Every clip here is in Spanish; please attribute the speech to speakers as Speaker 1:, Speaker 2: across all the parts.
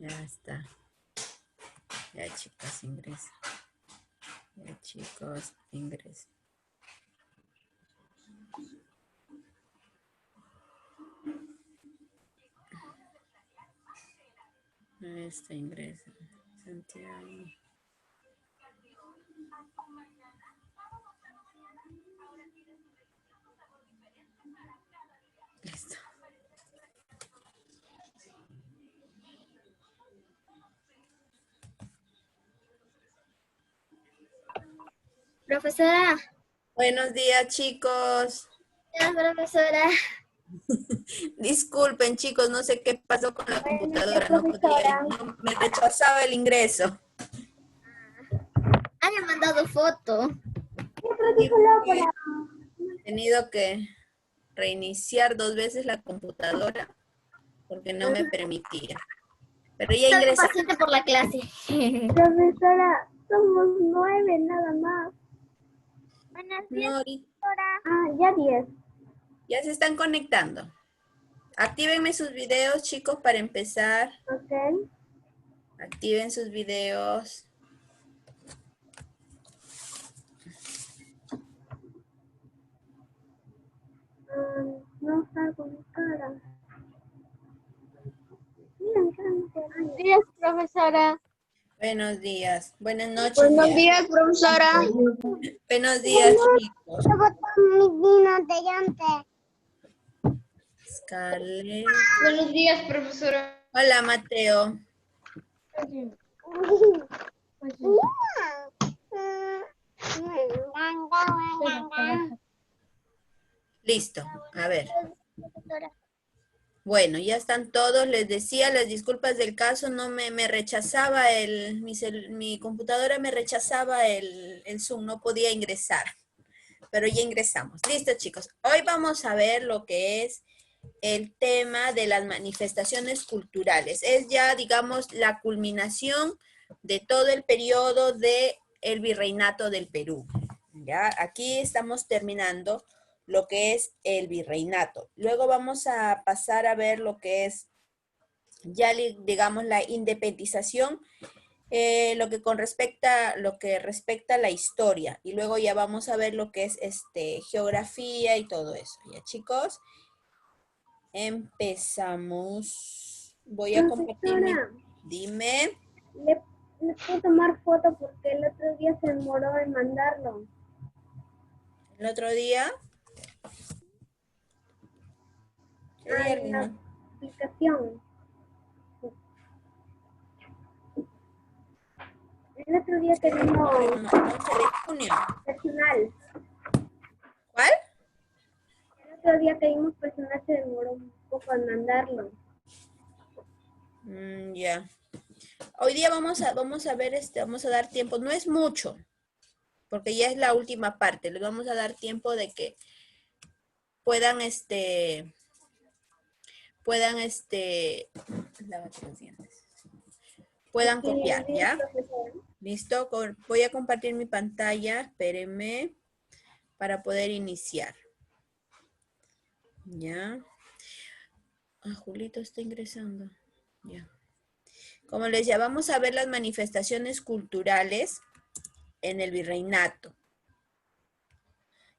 Speaker 1: Ya está. Ya chicos, ingresa. Ya chicos, ingresa. Ahí está, ingresa. Santiago. Listo.
Speaker 2: Profesora,
Speaker 1: Buenos días, chicos.
Speaker 2: profesora.
Speaker 1: Disculpen, chicos, no sé qué pasó con la
Speaker 2: Buenos días,
Speaker 1: computadora. No podía,
Speaker 2: profesora.
Speaker 1: no, me rechazaba el ingreso.
Speaker 2: Han mandado foto.
Speaker 1: Y he tenido que reiniciar 2 veces la computadora porque no me permitía. Pero ya
Speaker 2: Estoy
Speaker 1: ingresa.
Speaker 2: paciente por la clase.
Speaker 3: Profesora, somos 9 nada más.
Speaker 2: Buenos días,
Speaker 1: No,
Speaker 2: profesora.
Speaker 3: Ah, ya 10.
Speaker 1: ya se están conectando. Actívenme sus videos, chicos, para empezar.
Speaker 3: Ok.
Speaker 1: Activen sus videos.
Speaker 3: No salgo mi cara. Mira, mi cara no se ve.
Speaker 2: Buenos días, profesora.
Speaker 1: Buenos días. Buenas noches
Speaker 2: Buenos
Speaker 1: ya.
Speaker 2: días, profesora.
Speaker 1: Buenos días, chicos. Scarlett.
Speaker 2: Buenos días, profesora.
Speaker 1: Hola, Mateo. Listo. A ver. Bueno, ya están todos. Les decía las disculpas del caso. No me rechazaba mi computadora me rechazaba el Zoom. No podía ingresar. Pero ya ingresamos. Listo, chicos. Hoy vamos a ver lo que es el tema de las manifestaciones culturales. Es ya, digamos, la culminación de todo el periodo del virreinato del Perú. Ya, aquí estamos terminando lo que es el virreinato. Luego vamos a pasar a ver lo que es ya, digamos, la independización, lo que respecta a la historia. Y luego ya vamos a ver lo que es geografía y todo eso. ¿Ya, chicos? Empezamos. Voy a compartir mi...
Speaker 3: Profesora,
Speaker 1: Dime.
Speaker 3: le puedo tomar foto porque el otro día se demoró en mandarlo.
Speaker 1: El otro día... ¿Qué día,
Speaker 3: En la
Speaker 1: Reina?
Speaker 3: aplicación. El otro día que vino
Speaker 1: 11 de junio.
Speaker 3: personal.
Speaker 1: ¿Cuál?
Speaker 3: El otro día que vimos personal se demoró un poco en mandarlo.
Speaker 1: Ya. Hoy día vamos a ver, vamos a dar tiempo. No es mucho, porque ya es la última parte. Les vamos a dar tiempo de que puedan, puedan, lávate los dientes. Puedan
Speaker 3: Sí,
Speaker 1: copiar,
Speaker 3: sí,
Speaker 1: ¿ya?
Speaker 3: profesora.
Speaker 1: ¿Listo? Voy a compartir mi pantalla. Espérenme para poder iniciar. ¿Ya? Ah, Julito está ingresando. Ya. Como les decía, vamos a ver las manifestaciones culturales en el virreinato.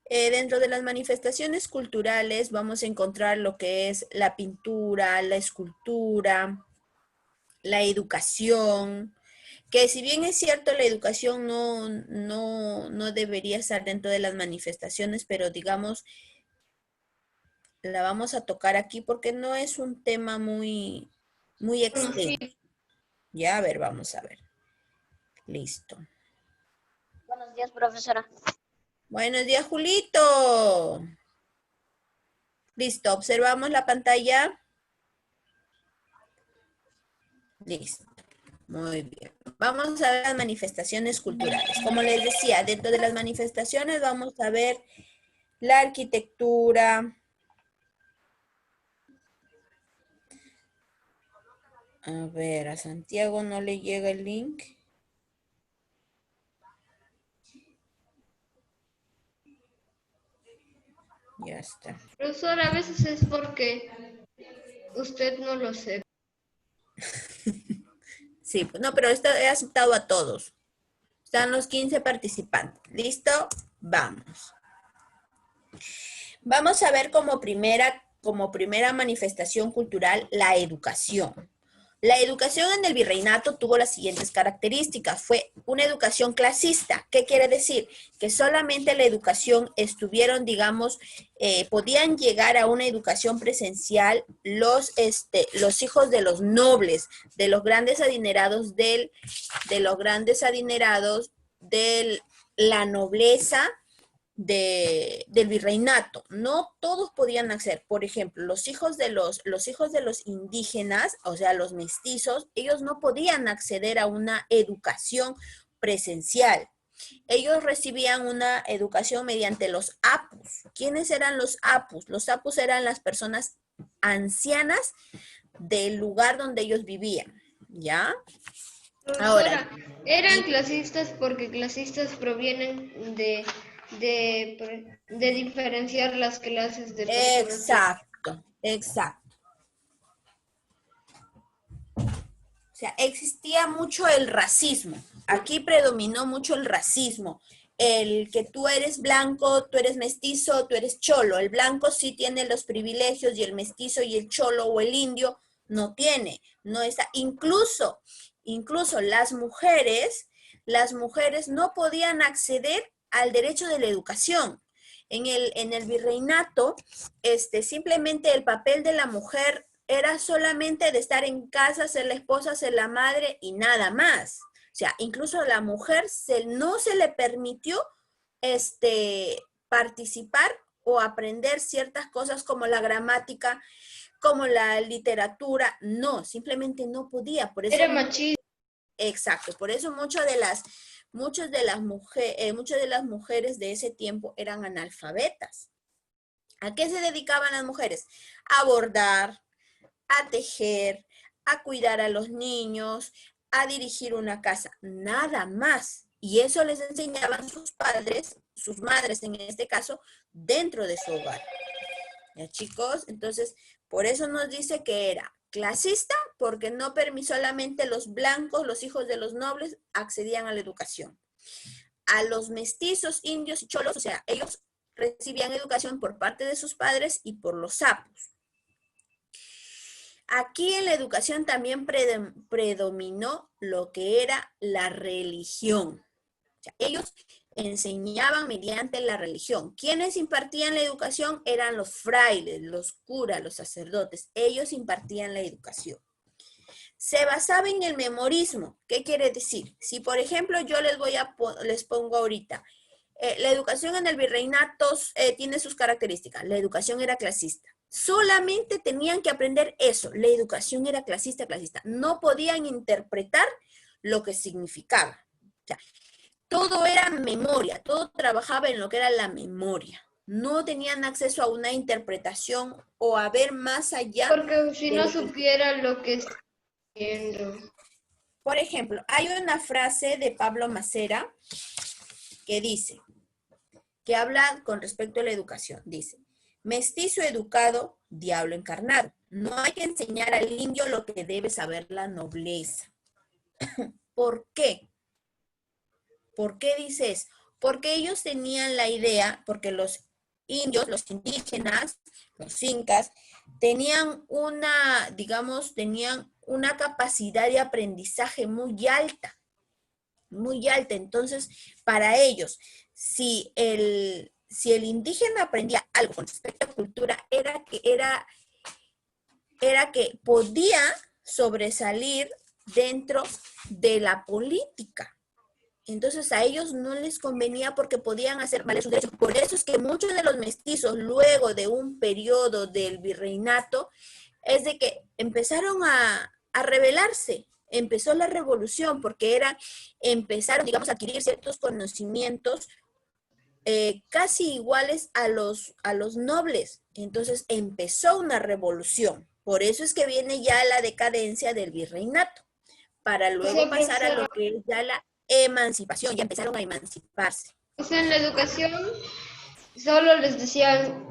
Speaker 1: Dentro de las manifestaciones culturales vamos a encontrar lo que es la pintura, la escultura, la educación, que si bien es cierto la educación no debería estar dentro de las manifestaciones, pero digamos, la vamos a tocar aquí porque no es un tema muy extenso. Ya, a ver, vamos a ver. Listo.
Speaker 2: Buenos días, profesora.
Speaker 1: Buenos días, Julito. Listo, observamos la pantalla. Listo. Muy bien. Vamos a ver las manifestaciones culturales. Como les decía, dentro de las manifestaciones vamos a ver la arquitectura. A ver, a Santiago no le llega el link. Ya está.
Speaker 4: Profesora, a veces es porque usted no lo sé.
Speaker 1: Sí, no, pero esto he aceptado a todos. Están los 15 participantes. ¿Listo? Vamos. Vamos a ver como primera manifestación cultural la educación. La educación en el virreinato tuvo las siguientes características. Fue una educación clasista. ¿Qué quiere decir? Que solamente la educación estuvieron, digamos, podían llegar a una educación presencial los hijos de los nobles, de los grandes adinerados de la nobleza del virreinato. No todos podían acceder. Por ejemplo, los hijos de los indígenas, o sea, los mestizos, ellos no podían acceder a una educación presencial. Ellos recibían una educación mediante los apus. ¿Quiénes eran los apus? Los apus eran las personas ancianas del lugar donde ellos vivían, ¿ya?
Speaker 4: Ahora, eran clasistas porque clasistas provienen de diferenciar las clases de personas.
Speaker 1: Exacto. O sea, existía mucho el racismo. Aquí predominó mucho el racismo. El que tú eres blanco, tú eres mestizo, tú eres cholo. El blanco sí tiene los privilegios y el mestizo y el cholo o el indio no tiene. No está. Incluso las mujeres no podían acceder al derecho de la educación. En el virreinato, simplemente el papel de la mujer era solamente de estar en casa, ser la esposa, ser la madre y nada más. O sea, incluso a la mujer no se le permitió participar o aprender ciertas cosas como la gramática, como la literatura. No, simplemente no podía. Por eso,
Speaker 4: era machista.
Speaker 1: Exacto, por eso muchas de las mujeres de ese tiempo eran analfabetas. ¿A qué se dedicaban las mujeres? A bordar, a tejer, a cuidar a los niños, a dirigir una casa, nada más. Y eso les enseñaban sus padres, sus madres en este caso, dentro de su hogar. ¿Ya, chicos? Entonces, por eso nos dice que era clasista, porque no permitió solamente los blancos, los hijos de los nobles, accedían a la educación. A los mestizos, indios y cholos, o sea, ellos recibían educación por parte de sus padres y por los sapos. Aquí en la educación también predominó lo que era la religión. O sea, ellos enseñaban mediante la religión. ¿Quiénes impartían la educación? Eran los frailes, los curas, los sacerdotes. Ellos impartían la educación. Se basaba en el memorismo. ¿Qué quiere decir? Si, por ejemplo, yo les pongo ahorita, la educación en el virreinato tiene sus características. La educación era clasista. Solamente tenían que aprender eso. La educación era clasista. No podían interpretar lo que significaba. O sea, todo era memoria, todo trabajaba en lo que era la memoria. No tenían acceso a una interpretación o a ver más allá.
Speaker 4: Porque si no supiera lo que está viendo.
Speaker 1: Por ejemplo, hay una frase de Pablo Macera que dice, que habla con respecto a la educación. Dice, mestizo educado, diablo encarnado. No hay que enseñar al indio lo que debe saber la nobleza. ¿Por qué? ¿Por qué dice eso? Porque ellos tenían la idea, porque los indios, los indígenas, los incas, tenían una capacidad de aprendizaje muy alta. Entonces, para ellos, si el indígena aprendía algo con respecto a cultura, era que podía sobresalir dentro de la política. Entonces a ellos no les convenía porque podían hacer valer sus derechos. Por eso es que muchos de los mestizos, luego de un periodo del virreinato, es de que empezaron a rebelarse. Empezó la revolución porque empezaron, digamos, a adquirir ciertos conocimientos casi iguales a los nobles. Entonces empezó una revolución. Por eso es que viene ya la decadencia del virreinato, para luego pasar a lo que es ya la emancipación, ya empezaron a emanciparse.
Speaker 4: O sea, en la educación solo les decían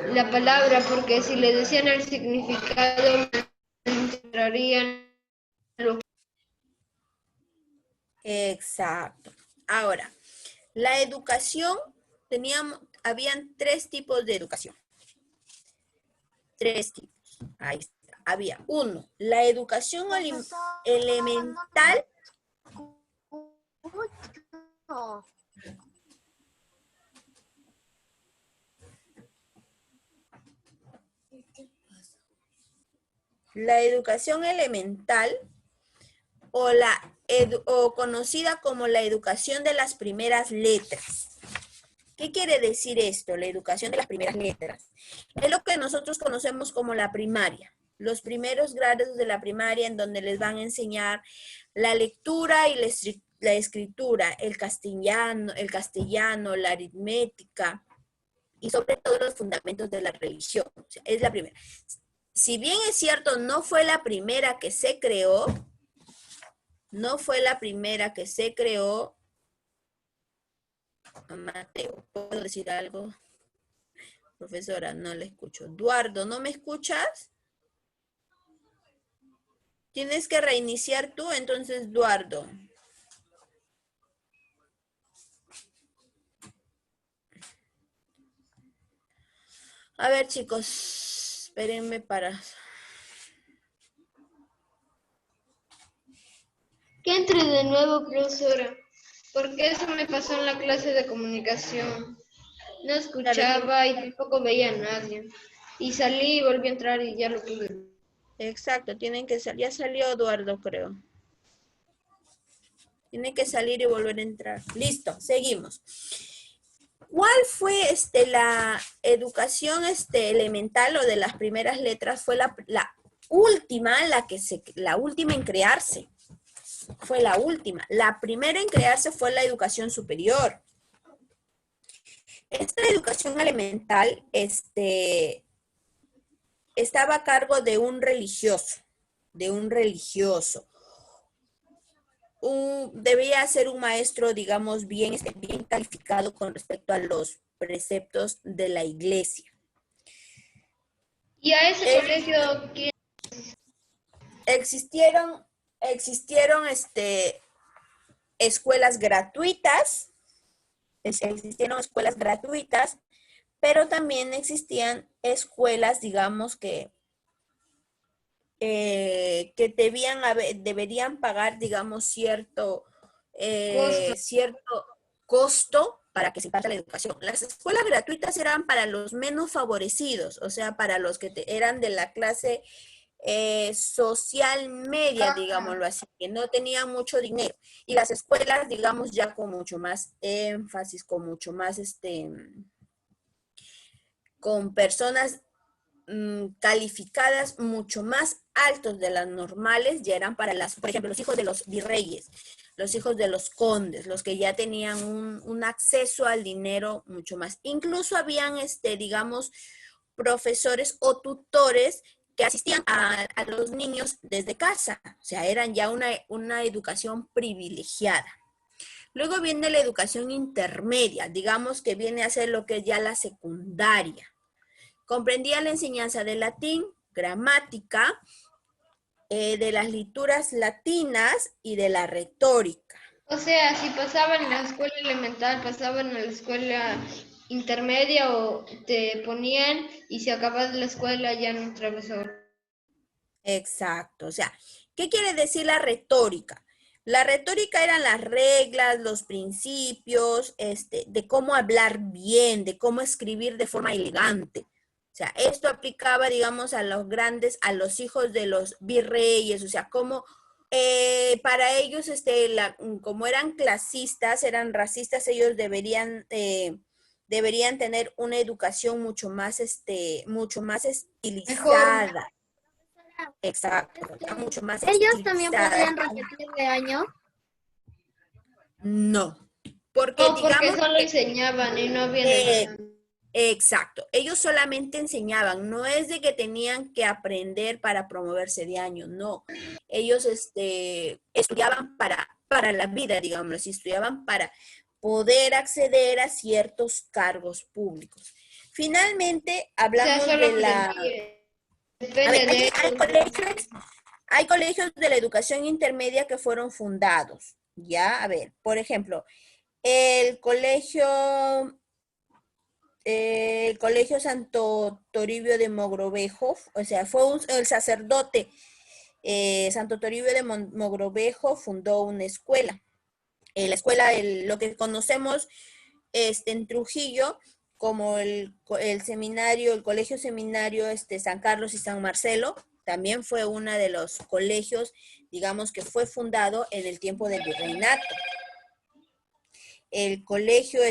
Speaker 4: la palabra, porque si les decían el significado, entrarían lo
Speaker 1: Exacto. Ahora, la educación, habían 3 tipos de educación. 3 tipos. Ahí está. Había uno, la educación elemental. La educación elemental o conocida como la educación de las primeras letras. ¿Qué quiere decir esto? La educación de las primeras letras. Es lo que nosotros conocemos como la primaria. Los primeros grados de la primaria en donde les van a enseñar la lectura y la escritura, el castellano, la aritmética y sobre todo los fundamentos de la religión. O sea, es la primera. Si bien es cierto, no fue la primera que se creó, Mateo, ¿puedo decir algo? Profesora, no le escucho. Eduardo, ¿no me escuchas? Tienes que reiniciar tú, entonces, Eduardo. A ver, chicos, espérenme para...
Speaker 4: Que entre de nuevo, profesora, porque eso me pasó en la clase de comunicación. No escuchaba y tampoco veía a nadie. Y salí y volví a entrar y ya lo pude.
Speaker 1: Exacto, tienen que salir. Ya salió Eduardo, creo. Tiene que salir y volver a entrar. Listo, seguimos. ¿Cuál fue la educación elemental o de las primeras letras? Fue la última, la última en crearse. Fue la última. La primera en crearse fue la educación superior. Esta educación elemental estaba a cargo de un religioso. Debía ser un maestro, digamos, bien calificado con respecto a los preceptos de la iglesia.
Speaker 4: ¿Y a ese colegio quién?
Speaker 1: Existieron escuelas gratuitas, pero también existían escuelas, digamos, que deberían pagar, digamos, cierto costo para que se imparta la educación. Las escuelas gratuitas eran para los menos favorecidos, o sea, para los que eran de la clase social media, digámoslo así, que no tenían mucho dinero. Y las escuelas, digamos, ya con mucho más énfasis, con mucho más, con personas calificadas mucho más altos de las normales, ya eran para por ejemplo, los hijos de los virreyes, los hijos de los condes, los que ya tenían un acceso al dinero mucho más. Incluso habían, digamos, profesores o tutores que asistían a los niños desde casa, o sea, eran ya una educación privilegiada. Luego viene la educación intermedia, digamos que viene a ser lo que es ya la secundaria. Comprendía la enseñanza de latín, gramática, de las lecturas latinas y de la retórica.
Speaker 4: O sea, si pasaban en la escuela elemental, pasaban a la escuela intermedia o te ponían y si acabas la escuela ya no entrabas ahora.
Speaker 1: Exacto. O sea, ¿qué quiere decir la retórica? La retórica eran las reglas, los principios, de cómo hablar bien, de cómo escribir de forma elegante. O sea, esto aplicaba, digamos, a los grandes, a los hijos de los virreyes, o sea, como para ellos, como eran clasistas, eran racistas, ellos deberían tener una educación mucho más estilizada.
Speaker 2: Mejor.
Speaker 1: Exacto, mucho más
Speaker 2: ¿Ellos también
Speaker 1: estilizada.
Speaker 2: podían repetir de año?
Speaker 1: No, porque
Speaker 4: No, porque
Speaker 1: digamos
Speaker 4: solo
Speaker 1: que,
Speaker 4: enseñaban y no habían examen.
Speaker 1: exacto, ellos solamente enseñaban, no es de que tenían que aprender para promoverse de año, no. Ellos estudiaban para la vida, digamos así, estudiaban para poder acceder a ciertos cargos públicos. Finalmente, hablamos
Speaker 4: solo
Speaker 1: de la...
Speaker 4: depende de
Speaker 1: Hay colegios de la educación intermedia que fueron fundados. Ya, a ver, por ejemplo, el colegio Santo Toribio de Mogrovejo, o sea, fue el sacerdote Santo Toribio de Mogrovejo fundó una escuela. La escuela, lo que conocemos en Trujillo como el seminario, el colegio seminario San Carlos y San Marcelo, también fue uno de los colegios, digamos, que fue fundado en el tiempo del virreinato. El colegio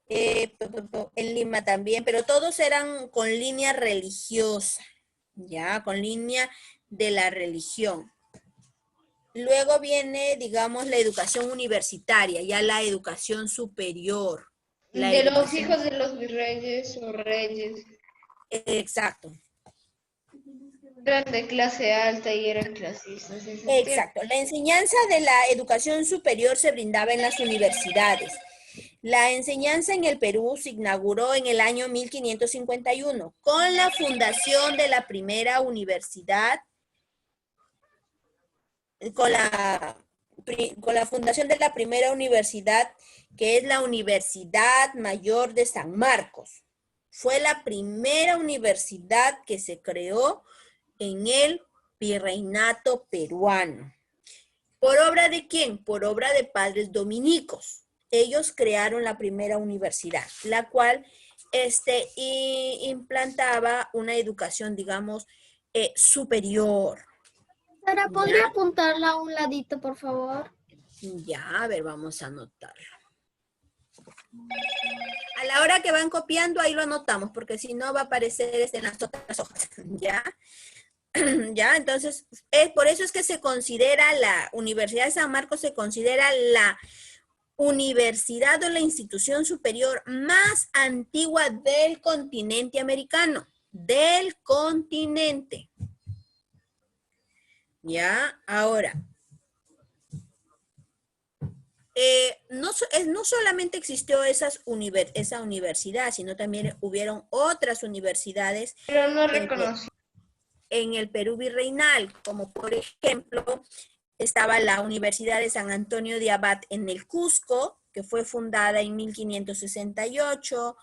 Speaker 1: en Lima también, pero todos eran con línea religiosa, ya, con línea de la religión. Luego viene, digamos, la educación universitaria, ya la educación superior.
Speaker 4: De los hijos de los virreyes o reyes.
Speaker 1: Exacto.
Speaker 4: Eran de clase alta y eran clasistas.
Speaker 1: Exacto. La enseñanza de la educación superior se brindaba en las universidades. La enseñanza en el Perú se inauguró en el año 1551 con la fundación de la primera universidad, con la fundación de la primera universidad, que es la Universidad Mayor de San Marcos. Fue la primera universidad que se creó en el virreinato peruano. ¿Por obra de quién? Por obra de padres dominicos. Ellos crearon la primera universidad, la cual implantaba una educación, digamos, superior.
Speaker 2: Sara, ¿podría apuntarla a un ladito, por favor?
Speaker 1: Ya, a ver, vamos a anotarlo. A la hora que van copiando, ahí lo anotamos, porque si no va a aparecer en las otras hojas, ¿ya? Ya, entonces, por eso es que se considera la Universidad de San Marcos, se considera la universidad o la institución superior más antigua del continente americano, del continente. Ya, ahora, no solamente existió esa universidad, sino también hubieron otras universidades.
Speaker 4: Pero no reconocí.
Speaker 1: En el Perú virreinal, como por ejemplo, estaba la Universidad de San Antonio de Abad en el Cusco, que fue fundada en 1568,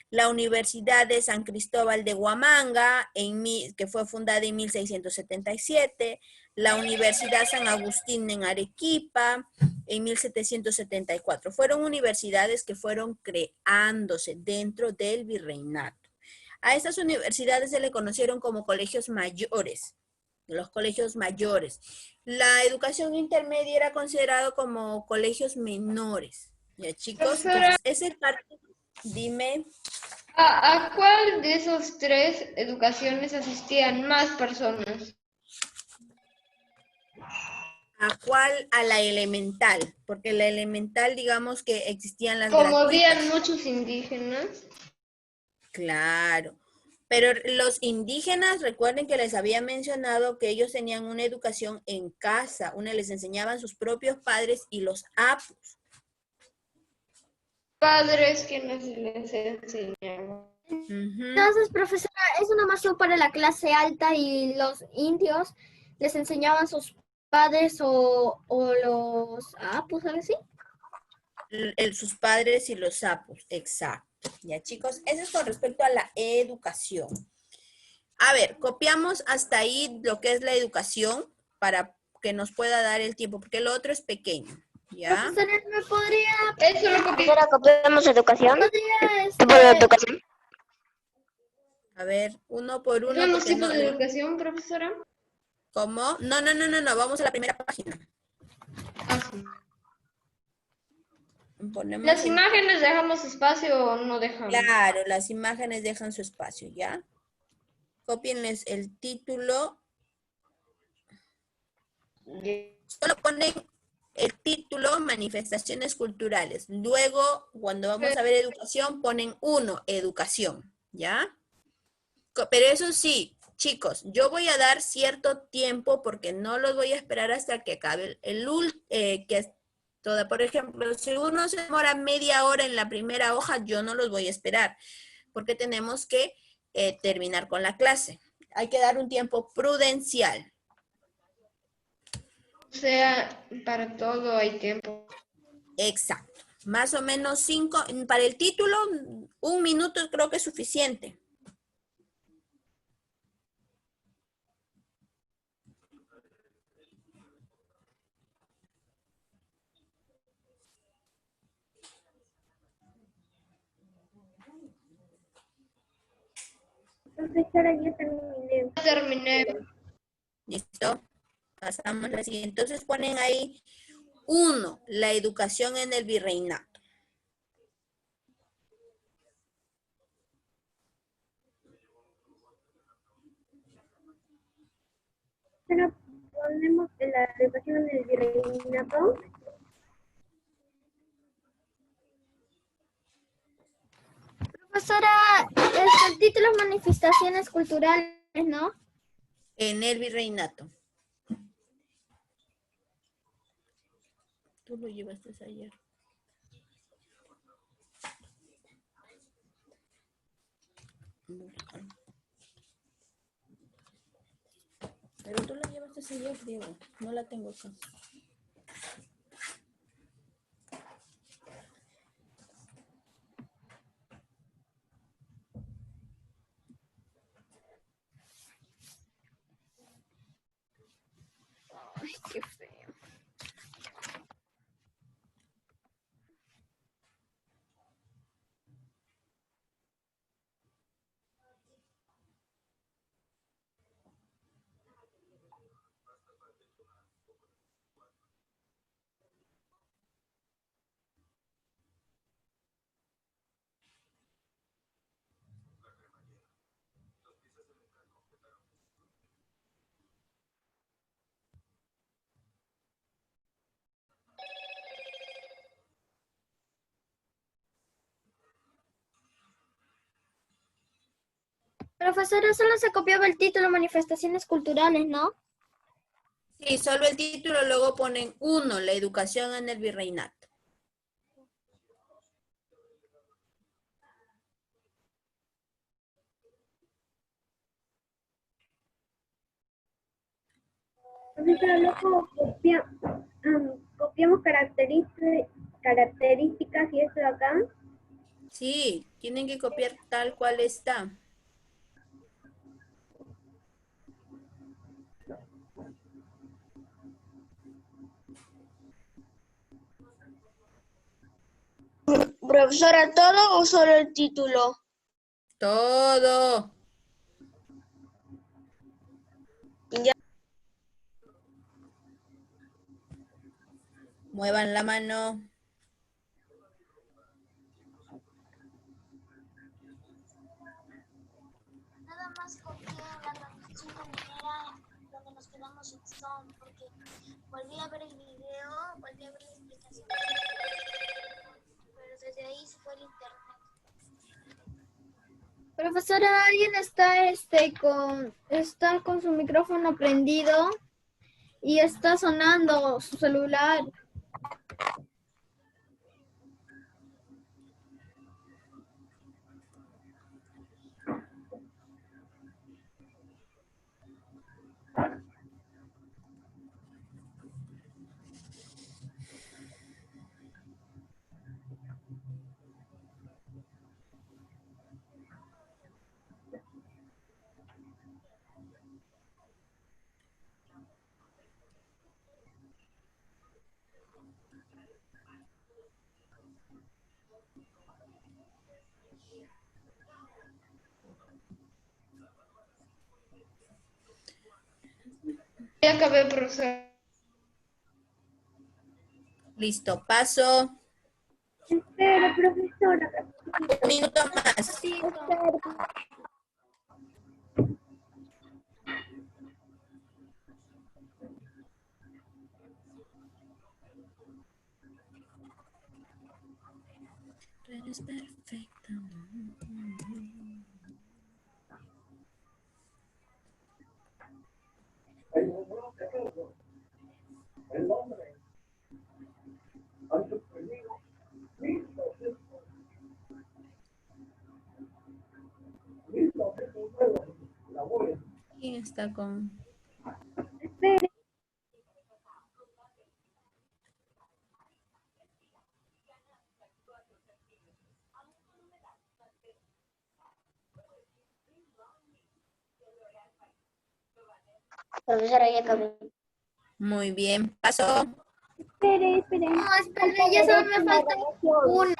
Speaker 1: la Universidad de San Cristóbal de Huamanga, que fue fundada en 1677, la Universidad San Agustín en Arequipa, en 1774. Fueron universidades que fueron creándose dentro del virreinato. A estas universidades se le conocieron como colegios mayores, los colegios mayores. La educación intermedia era considerado como colegios menores. Ya, chicos, entonces, ese parte, dime.
Speaker 4: ¿A cuál de esos tres educaciones asistían más personas?
Speaker 1: ¿A cuál? A la elemental, porque la elemental, digamos que existían las
Speaker 4: Como
Speaker 1: gratuitas.
Speaker 4: habían muchos indígenas.
Speaker 1: Claro, pero los indígenas, recuerden que les había mencionado que ellos tenían una educación en casa, les enseñaban sus propios padres y los apus.
Speaker 4: Padres que les enseñaban.
Speaker 2: Entonces, profesora, es una más para la clase alta y los indios les enseñaban sus padres o los apus, ¿algo así?
Speaker 1: Sus padres y los sapos, exacto. Ya, chicos, eso es con respecto a la educación. A ver, copiamos hasta ahí lo que es la educación para que nos pueda dar el tiempo, porque lo otro es pequeño, ¿ya?
Speaker 2: Profesora, ¿me podría...?
Speaker 4: Eso lo copié.
Speaker 2: Profesora, ¿copiamos educación?
Speaker 3: ¿Podría,
Speaker 2: ¿Tipo de educación?
Speaker 1: A ver, uno por uno.
Speaker 4: ¿Tenemos
Speaker 1: porque
Speaker 4: tipos
Speaker 1: no-
Speaker 4: de educación, profesora?
Speaker 1: ¿Cómo? No, vamos a la primera página.
Speaker 4: Ah, sí.
Speaker 1: Ponemos
Speaker 4: ¿Las imágenes dejamos espacio o no dejamos?
Speaker 1: Claro, las imágenes dejan su espacio, ¿ya? Cópienles el título. Solo ponen el título, manifestaciones culturales. Luego, cuando vamos a ver educación, ponen 1, educación, ¿ya? Pero eso sí, chicos, yo voy a dar cierto tiempo porque no los voy a esperar hasta que acabe por ejemplo, si uno se demora media hora en la primera hoja, yo no los voy a esperar porque tenemos que terminar con la clase. Hay que dar un tiempo prudencial.
Speaker 4: sea, para todo hay tiempo.
Speaker 1: Exacto. Más o menos 5. Para el título, 1 minuto creo que es suficiente.
Speaker 3: Profesora, ya terminé.
Speaker 4: Terminé.
Speaker 1: ¿Listo? Pasamos a la siguiente. Entonces ponen ahí 1, la educación en el virreinato.
Speaker 3: Pero ponemos en la educación en el virreinato.
Speaker 2: Profesora, el título es manifestaciones culturales, ¿no?
Speaker 1: En el virreinato. Tú lo llevaste ayer. Pero tú la llevaste ayer, Diego. No la tengo acá.
Speaker 2: Ay, qué feo. Profesora, solo se copiaba el título manifestaciones culturales, ¿no?
Speaker 1: Sí, solo el título, luego ponen 1, la educación en el virreinato.
Speaker 3: Profesora, luego copiamos características y esto de acá.
Speaker 1: Sí, tienen que copiar tal cual está.
Speaker 5: Profesora, ¿todo o solo el título?
Speaker 1: Todo.
Speaker 5: Ya.
Speaker 1: Muevan la mano.
Speaker 6: Nada más copié la transcripción primera donde nos quedamos en son, porque volví a ver el video, volví a ver la explicación, pero desde ahí se fue el internet.
Speaker 2: Profesora, alguien está con su micrófono prendido y está sonando su celular.
Speaker 4: Ya acabé, profesor.
Speaker 1: Listo, paso.
Speaker 3: Espera, profesora.
Speaker 1: 1 minuto más.
Speaker 3: Espera.
Speaker 1: Tú eres perfecta. ¿Quién está con...?
Speaker 3: Espera.
Speaker 5: Profesora, ya acabé.
Speaker 1: Muy bien. Paso.
Speaker 3: Espere.
Speaker 2: No, espera, ya solo me falta uno.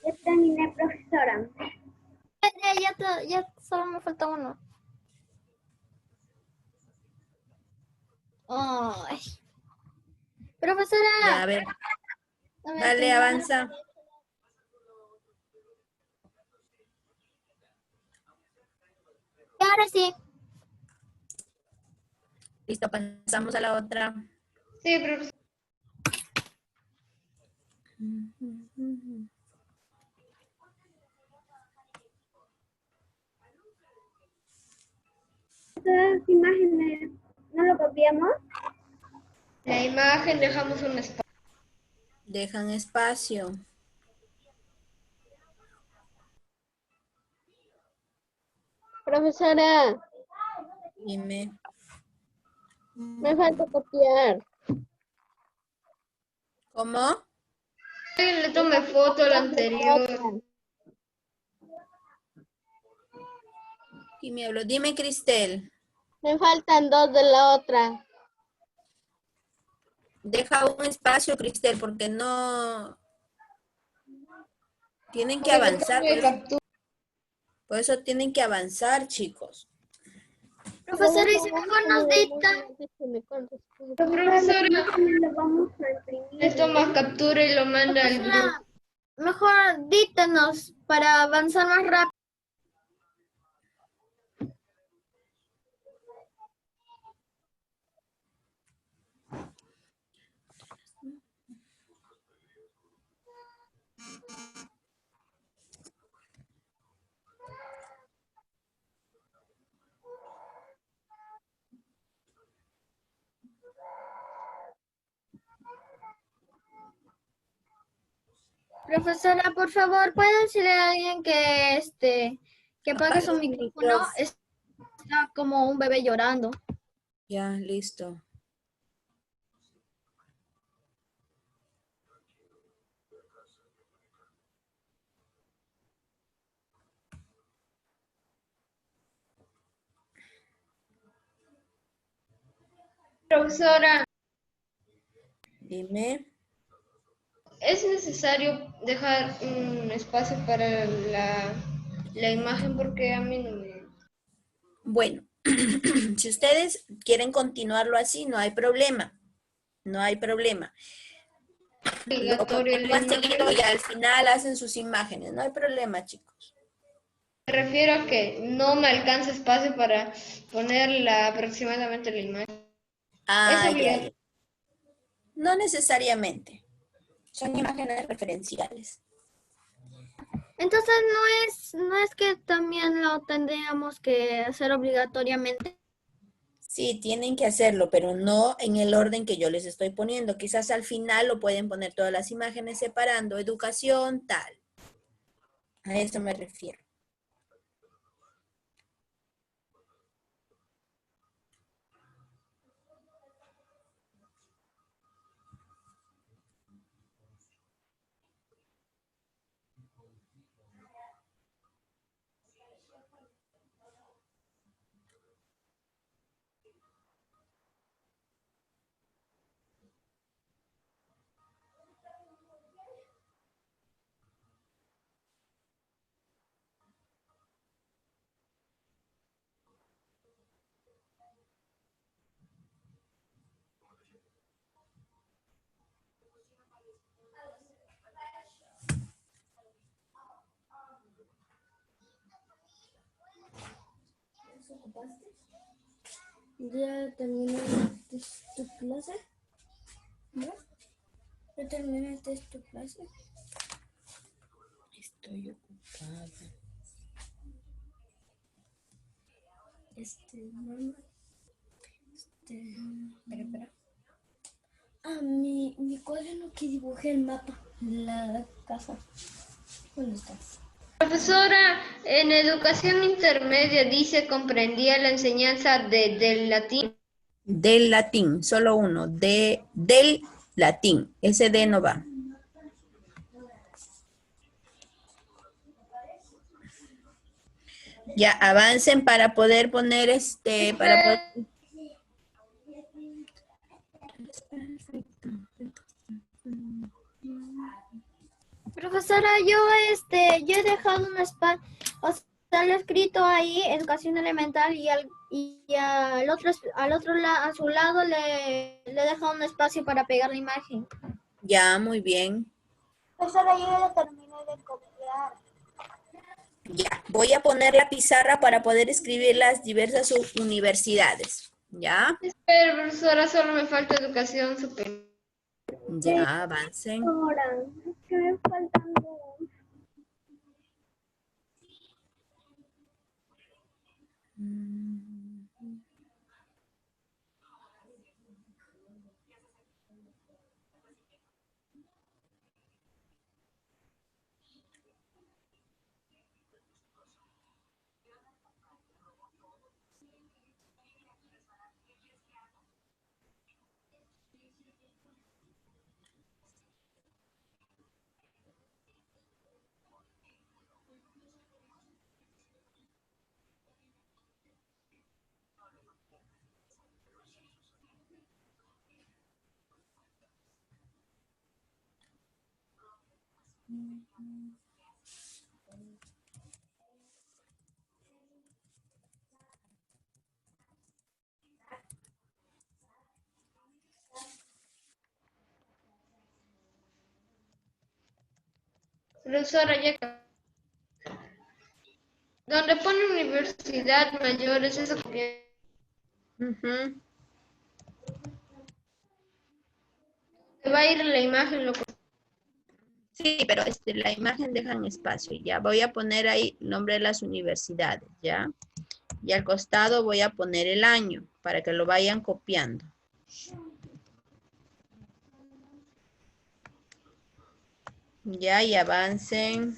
Speaker 3: Ya terminé, profesora.
Speaker 2: Ya solo me falta uno. Ay. Profesora.
Speaker 1: Ya, a ver.
Speaker 2: a ver,
Speaker 1: Dale,
Speaker 2: tengo-
Speaker 1: avanza.
Speaker 2: Ahora sí.
Speaker 1: Listo, pasamos a la otra.
Speaker 4: Sí, profesora.
Speaker 3: Todas las imágenes, ¿no lo copiamos?
Speaker 4: La imagen dejamos un espacio.
Speaker 1: Dejan espacio.
Speaker 5: Profesora,
Speaker 1: Dime.
Speaker 5: me falta copiar.
Speaker 1: ¿Cómo?
Speaker 4: Le tomé foto a la anterior.
Speaker 1: ¿Quién me habló? Dime, Cristel.
Speaker 5: Me faltan 2 de la otra.
Speaker 1: Deja un espacio, Cristel, porque no... Tienen que
Speaker 4: Porque
Speaker 1: avanzar.
Speaker 4: tomé captura.
Speaker 1: Por eso tienen que avanzar, chicos.
Speaker 2: Profesora, y si mejor nos dicta.
Speaker 4: Profesora,
Speaker 3: Lo vamos a imprimir.
Speaker 4: le toma captura y lo manda al grupo.
Speaker 2: Profesora, mejor dítanos para avanzar más rápido. Profesora, por favor, ¿puede decirle a alguien que apague su
Speaker 1: Apague el
Speaker 2: micrófono?
Speaker 1: micrófono.
Speaker 2: Está como un bebé llorando.
Speaker 1: Ya, listo.
Speaker 4: Profesora,
Speaker 1: Dime.
Speaker 4: ¿es necesario dejar un espacio para la imagen? Porque a mí no me...
Speaker 1: Bueno, si ustedes quieren continuarlo así, no hay problema. No hay problema. Lo
Speaker 4: obligatorio la
Speaker 1: continúan seguido
Speaker 4: imagen.
Speaker 1: y al final hacen sus imágenes. No hay problema, chicos.
Speaker 4: Me refiero a que no me alcanza espacio para poner aproximadamente la imagen.
Speaker 1: Ah,
Speaker 4: Es
Speaker 1: ya,
Speaker 4: obligatorio.
Speaker 1: ya. No necesariamente. Son imágenes referenciales.
Speaker 2: Entonces, no es que también lo tendríamos que hacer obligatoriamente.
Speaker 1: Sí, tienen que hacerlo, pero no en el orden que yo les estoy poniendo. Quizás al final lo pueden poner todas las imágenes separando educación, tal. A eso me refiero.
Speaker 7: ¿Ya terminaste tu clase? ¿No? ¿Ya terminaste tu clase?
Speaker 1: Estoy ocupada.
Speaker 7: Mamá. Espera. Ah, mi cuaderno que dibujé el mapa de la casa. ¿Dónde está?
Speaker 4: Profesora, en educación intermedia dice comprendía la enseñanza del latín.
Speaker 1: Del latín, solo uno. Del latín. Ese D no va. Ya, avancen para poder poner para poder...
Speaker 2: Profesora, yo he dejado un espacio, o sea, lo he escrito ahí, educación elemental, al otro lado, a su lado le he dejado un espacio para pegar la imagen.
Speaker 1: Ya, muy bien.
Speaker 6: Profesora, yo ya terminé de copiar.
Speaker 1: Ya, voy a poner la pizarra para poder escribir las diversas universidades. ¿Ya?
Speaker 4: Pero, profesora, solo me falta educación superior.
Speaker 1: Ya, avancen.
Speaker 3: Ahora, es que me faltan dos.
Speaker 4: Profesora, ya. Donde pone universidad mayores, eso que
Speaker 1: Ujú.
Speaker 4: va a ir la imagen, lo que
Speaker 1: Sí, pero la imagen dejan espacio. Ya voy a poner ahí el nombre de las universidades, ¿ya? Y al costado voy a poner el año para que lo vayan copiando. Ya, y avancen.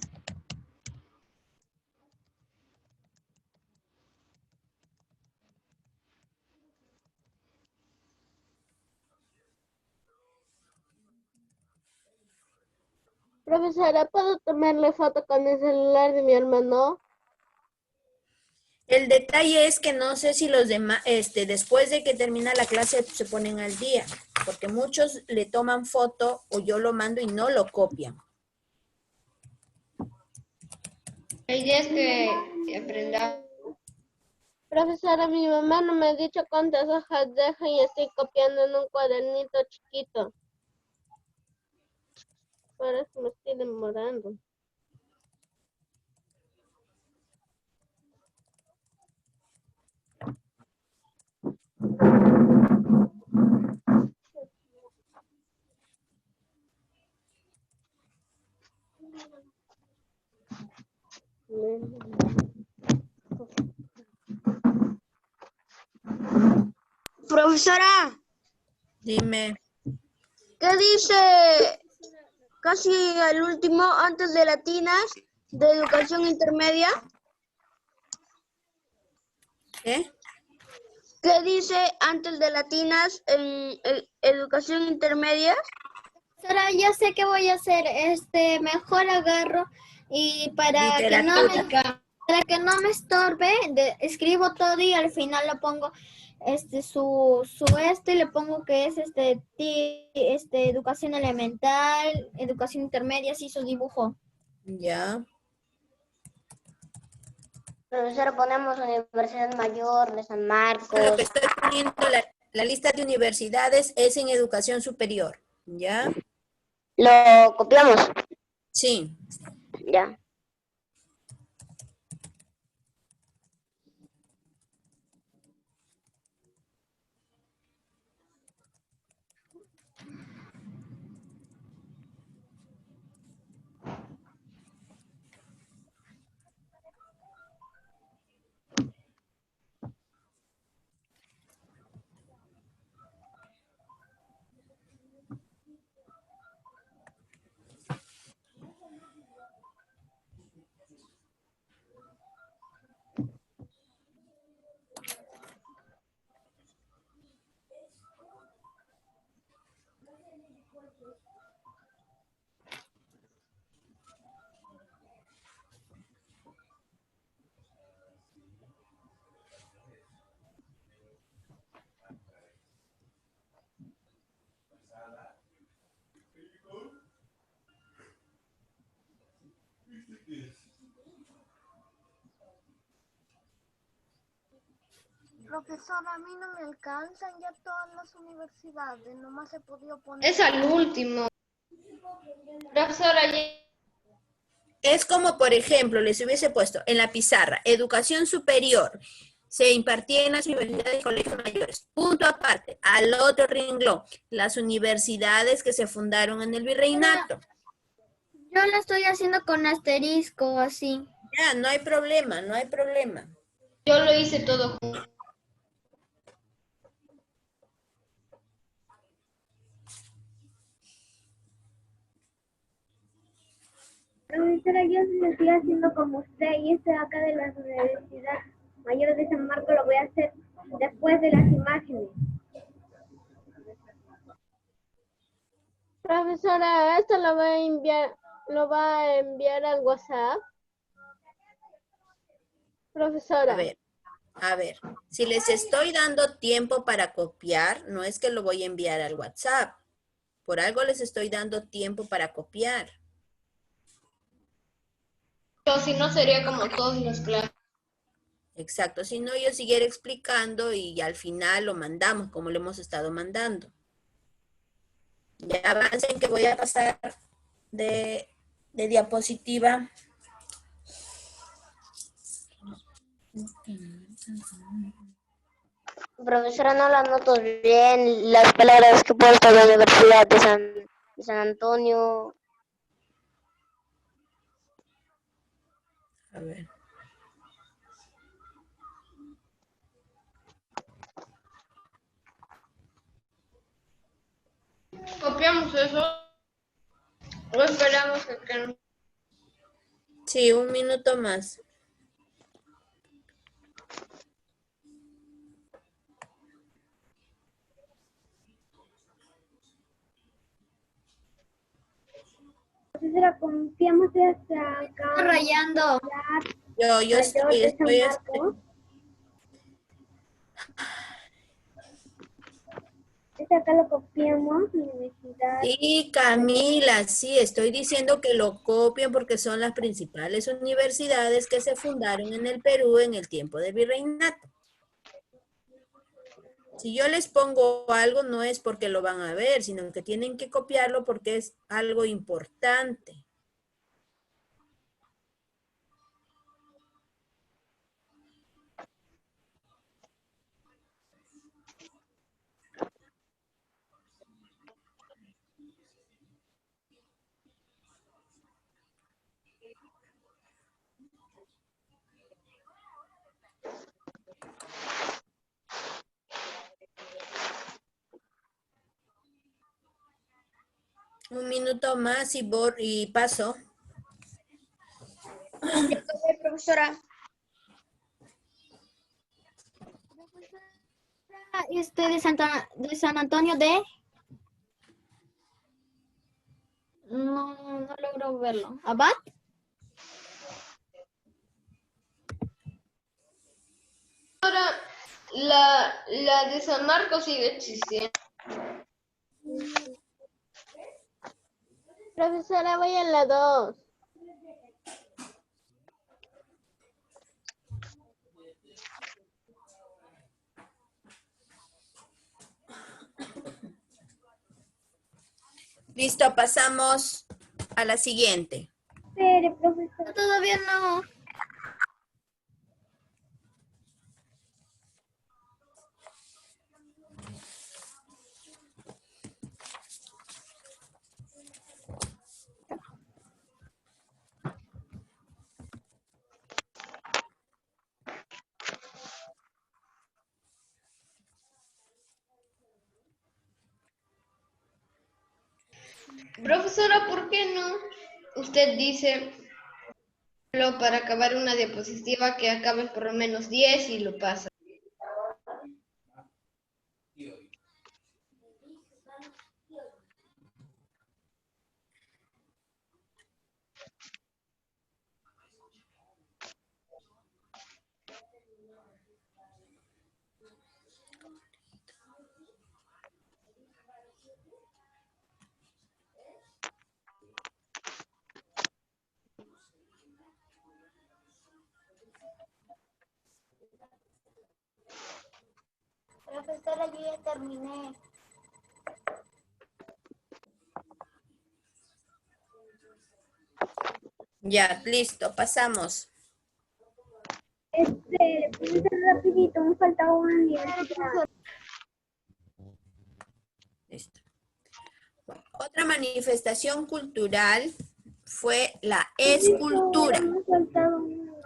Speaker 5: Profesora, ¿puedo tomarle foto con el celular de mi hermano?
Speaker 1: El detalle es que no sé si los demás, después de que termina la clase se ponen al día, porque muchos le toman foto o yo lo mando y no lo copian.
Speaker 4: la idea es que aprenda.
Speaker 5: Profesora, mi mamá no me ha dicho cuántas hojas deja y estoy copiando en un cuadernito chiquito. Por eso me estoy demorando. Profesora,
Speaker 1: Dime,
Speaker 5: ¿qué dice casi al último, antes de latinas, de educación intermedia?
Speaker 1: ¿qué?
Speaker 5: ¿Qué dice antes de latinas en educación intermedia?
Speaker 2: Profesora, ya sé qué voy a hacer, mejor agarro y
Speaker 1: Literatura.
Speaker 2: para que no me estorbe, escribo todo y al final lo pongo y le pongo que es educación elemental, educación intermedia, así su dibujo.
Speaker 1: Ya.
Speaker 5: Profesora, ponemos Universidad Mayor de San
Speaker 1: Lo
Speaker 5: Marcos.
Speaker 1: que estoy poniendo, la lista de universidades es en educación superior. ¿Ya?
Speaker 5: Lo copiamos.
Speaker 1: Sí.
Speaker 5: Ya.
Speaker 3: Profesora, a mí no me alcanzan ya todas las universidades, nomás he podido poner...
Speaker 4: Es al último. Profesora,
Speaker 1: Es como, por ejemplo, les hubiese puesto en la pizarra, educación superior, se impartía en las universidades y colegios mayores. Punto aparte, al otro renglón, las universidades que se fundaron en el virreinato.
Speaker 2: Yo lo estoy haciendo con asterisco, así.
Speaker 1: Ya, no hay problema, no hay problema.
Speaker 4: yo lo hice todo junto.
Speaker 3: Profesora, yo sí lo estoy haciendo como usted y este de acá de la Universidad Mayor de San Marcos lo voy a hacer después de las imágenes.
Speaker 5: Profesora, esto lo va a enviar al WhatsApp. Profesora.
Speaker 1: A ver, si les estoy dando tiempo para copiar, no es que lo voy a enviar al WhatsApp. Por algo les estoy dando tiempo para copiar.
Speaker 4: Pero si no sería como todas las clases.
Speaker 1: Exacto, si no yo siguiera explicando y al final lo mandamos como lo hemos estado mandando. Ya avancen que voy a pasar de diapositiva.
Speaker 8: Profesora, no las noto bien las palabras que he puesto en la Universidad de San Antonio.
Speaker 1: A ver.
Speaker 4: ¿Copiamos eso? ¿O esperamos que no?
Speaker 1: Sí, un minuto más.
Speaker 3: Profesora, confiamos hasta acá.
Speaker 2: Estoy rayando.
Speaker 1: Yo estoy.
Speaker 3: Este acá lo copiamos, universidad.
Speaker 1: Sí, Camila, sí, estoy diciendo que lo copien porque son las principales universidades que se fundaron en el Perú en el tiempo del virreinato. Si yo les pongo algo, no es porque lo van a ver, sino que tienen que copiarlo porque es algo importante. Un minuto más y paso.
Speaker 5: Profesora.
Speaker 2: De San Antonio de... No logro verlo. ¿Abad?
Speaker 4: Ahora, la de San Marcos sigue existiendo.
Speaker 5: Profesora, voy en la 2.
Speaker 1: Listo, pasamos a la siguiente.
Speaker 3: Espere, profesora.
Speaker 2: Todavía no.
Speaker 4: Profesora, ¿por qué no? Usted dice para acabar una diapositiva que acabe por lo menos 10 y lo pasa.
Speaker 6: Profesora, yo ya terminé.
Speaker 1: Ya, listo, pasamos.
Speaker 3: Profesora, rapidito, me falta una universidad.
Speaker 1: Listo. Bueno, otra manifestación cultural fue la escultura.
Speaker 3: Me ha faltado uno.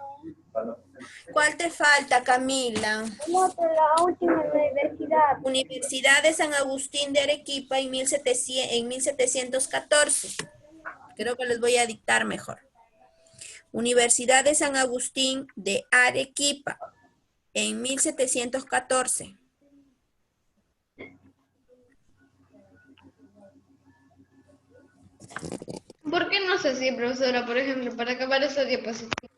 Speaker 1: ¿Cuál te falta, Camila?
Speaker 3: La última universidad.
Speaker 1: Universidad de San Agustín de Arequipa en 1714. Creo que les voy a dictar mejor. Universidad de San Agustín de Arequipa en 1714.
Speaker 4: ¿Por qué no es así, profesora? Por ejemplo, para acabar esa diapositiva,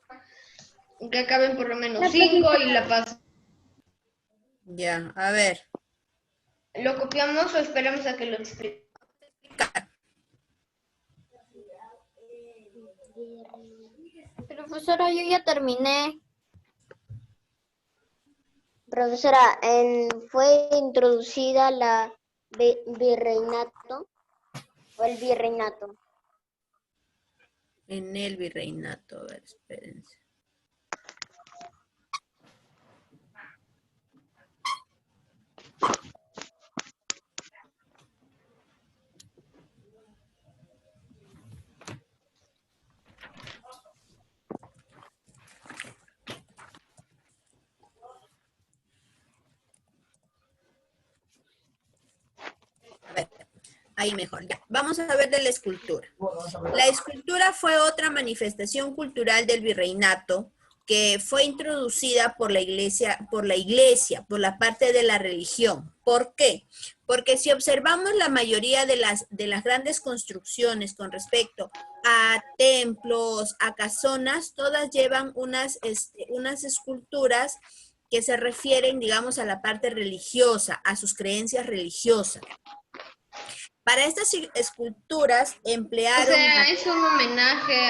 Speaker 4: que acaben por lo menos 5 y la paso.
Speaker 1: Ya, a ver.
Speaker 4: ¿Lo copiamos o esperamos a que lo explique?
Speaker 2: Profesora, yo ya terminé.
Speaker 8: Profesora, ¿fue introducida la virreinato o el virreinato?
Speaker 1: En el virreinato, a ver, espérense. A ver, ahí mejor, ya. Vamos a ver de la escultura. La escultura fue otra manifestación cultural del virreinato que fue introducida por la iglesia, por la parte de la religión. ¿Por qué? Porque si observamos la mayoría de las grandes construcciones con respecto a templos, a casonas, todas llevan unas esculturas que se refieren, digamos, a la parte religiosa, a sus creencias religiosas. Para estas esculturas emplearon...
Speaker 4: O sea, es un homenaje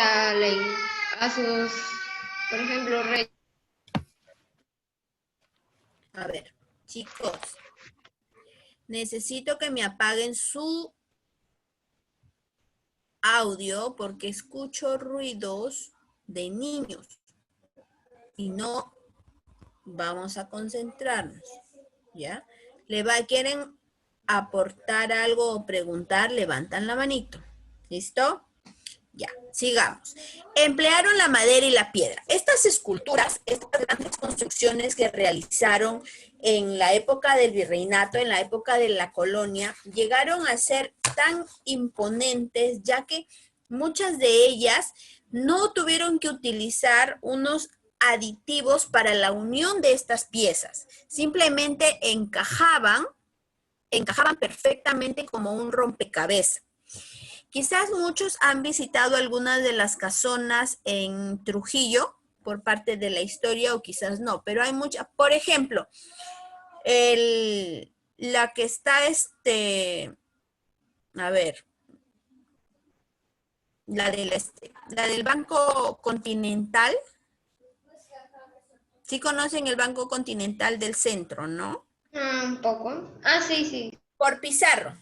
Speaker 4: a sus, por ejemplo, reyes.
Speaker 1: A ver, chicos, necesito que me apaguen su audio porque escucho ruidos de niños y no vamos a concentrarnos, ¿ya? ¿Quieren aportar algo o preguntar? Levantan la manito. ¿Listo? Ya, sigamos. Emplearon la madera y la piedra. Estas esculturas, estas grandes construcciones que realizaron en la época del virreinato, en la época de la colonia, llegaron a ser tan imponentes, ya que muchas de ellas no tuvieron que utilizar unos aditivos para la unión de estas piezas. Simplemente encajaban perfectamente como un rompecabezas. Quizás muchos han visitado algunas de las casonas en Trujillo por parte de la historia o quizás no, pero hay muchas. Por ejemplo, la que está a ver, la del Banco Continental. Sí conocen el Banco Continental del Centro, ¿no?
Speaker 4: Un poco. Ah, sí, sí.
Speaker 1: Por Pizarro.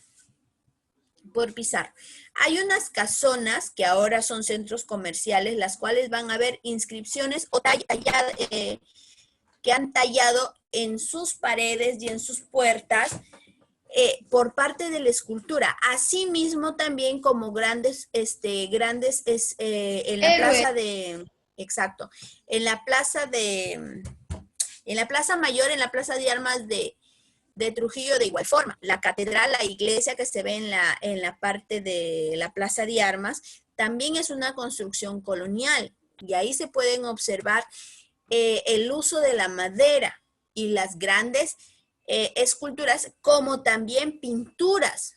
Speaker 1: Hay unas casonas que ahora son centros comerciales, las cuales van a ver inscripciones o que han tallado en sus paredes y en sus puertas por parte de la escultura. Asimismo también como grandes, en la plaza de, exacto, en la plaza mayor, en la plaza de armas de Trujillo de igual forma. La catedral, la iglesia que se ve en la parte de la plaza de armas, también es una construcción colonial. Y ahí se pueden observar el uso de la madera y las grandes esculturas, como también pinturas.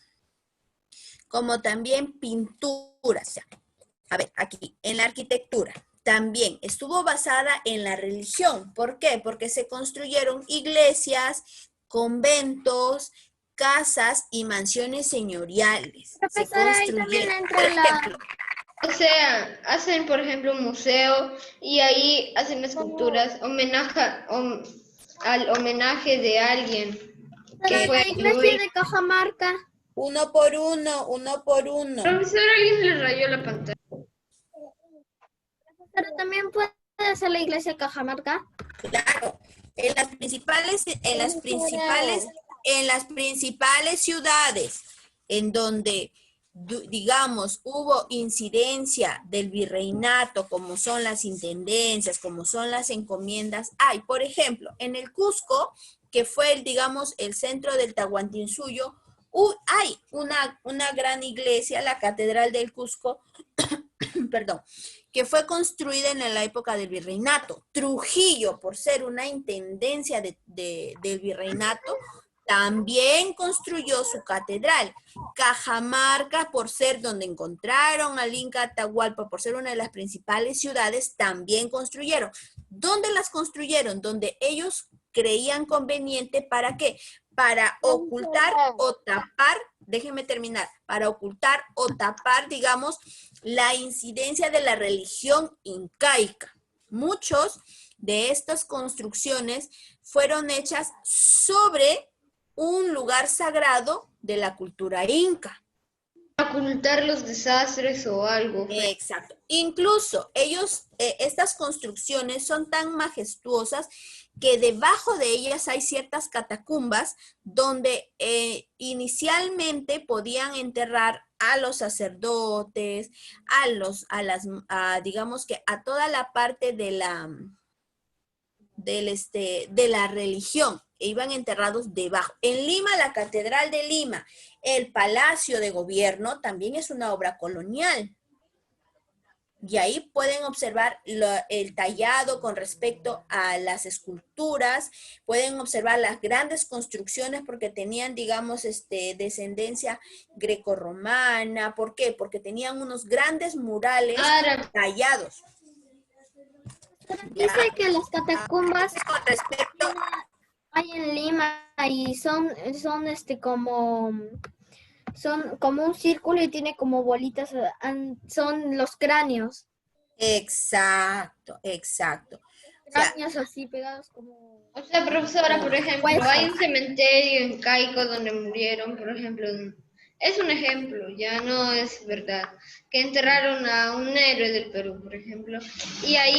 Speaker 1: A ver, aquí, en la arquitectura. También estuvo basada en la religión. ¿Por qué? Porque se construyeron iglesias, conventos, casas y mansiones señoriales.
Speaker 2: Profesora, ahí también entra la...
Speaker 4: O sea, hacen, por ejemplo, un museo y ahí hacen esculturas, al homenaje de alguien.
Speaker 2: Pero
Speaker 4: fue
Speaker 2: la iglesia de Cajamarca.
Speaker 1: Uno por uno, uno por uno.
Speaker 4: Profesor, alguien se le rayó la pantalla.
Speaker 2: Pero también puede ser la iglesia de Cajamarca.
Speaker 1: Claro, en las principales ciudades en donde, digamos, hubo incidencia del virreinato, como son las intendencias, como son las encomiendas, hay, por ejemplo, en el Cusco, que fue digamos, el centro del Tahuantinsuyo, hay una gran iglesia, la Catedral del Cusco, perdón, que fue construida en la época del virreinato. Trujillo, por ser una intendencia del virreinato, también construyó su catedral. Cajamarca, por ser donde encontraron al Inca Atahualpa, por ser una de las principales ciudades, también construyeron. ¿Dónde las construyeron? Donde ellos creían conveniente, ¿para qué? Para ocultar o tapar, déjenme terminar, para ocultar o tapar, digamos, la incidencia de la religión incaica. Muchos de estas construcciones fueron hechas sobre un lugar sagrado de la cultura inca.
Speaker 4: Ocultar los desastres o algo.
Speaker 1: Exacto. Incluso estas construcciones son tan majestuosas que debajo de ellas hay ciertas catacumbas donde inicialmente podían enterrar a los sacerdotes, digamos que a toda la parte de la religión, e iban enterrados debajo. En Lima, la Catedral de Lima, el Palacio de Gobierno, también es una obra colonial. Y ahí pueden observar el tallado con respecto a las esculturas, pueden observar las grandes construcciones porque tenían, digamos, descendencia grecorromana. ¿Por qué? Porque tenían unos grandes murales tallados.
Speaker 2: Dice que las catacumbas
Speaker 1: con respecto
Speaker 2: hay en Lima y son como un círculo y tiene como bolitas, son los cráneos.
Speaker 1: Exacto.
Speaker 2: Cráneos así pegados como...
Speaker 4: O sea, profesora, por ejemplo,
Speaker 2: huesos.
Speaker 4: hay un cementerio incaico donde murieron, por ejemplo, es un ejemplo, ya no es verdad, que enterraron a un héroe del Perú, por ejemplo, y ahí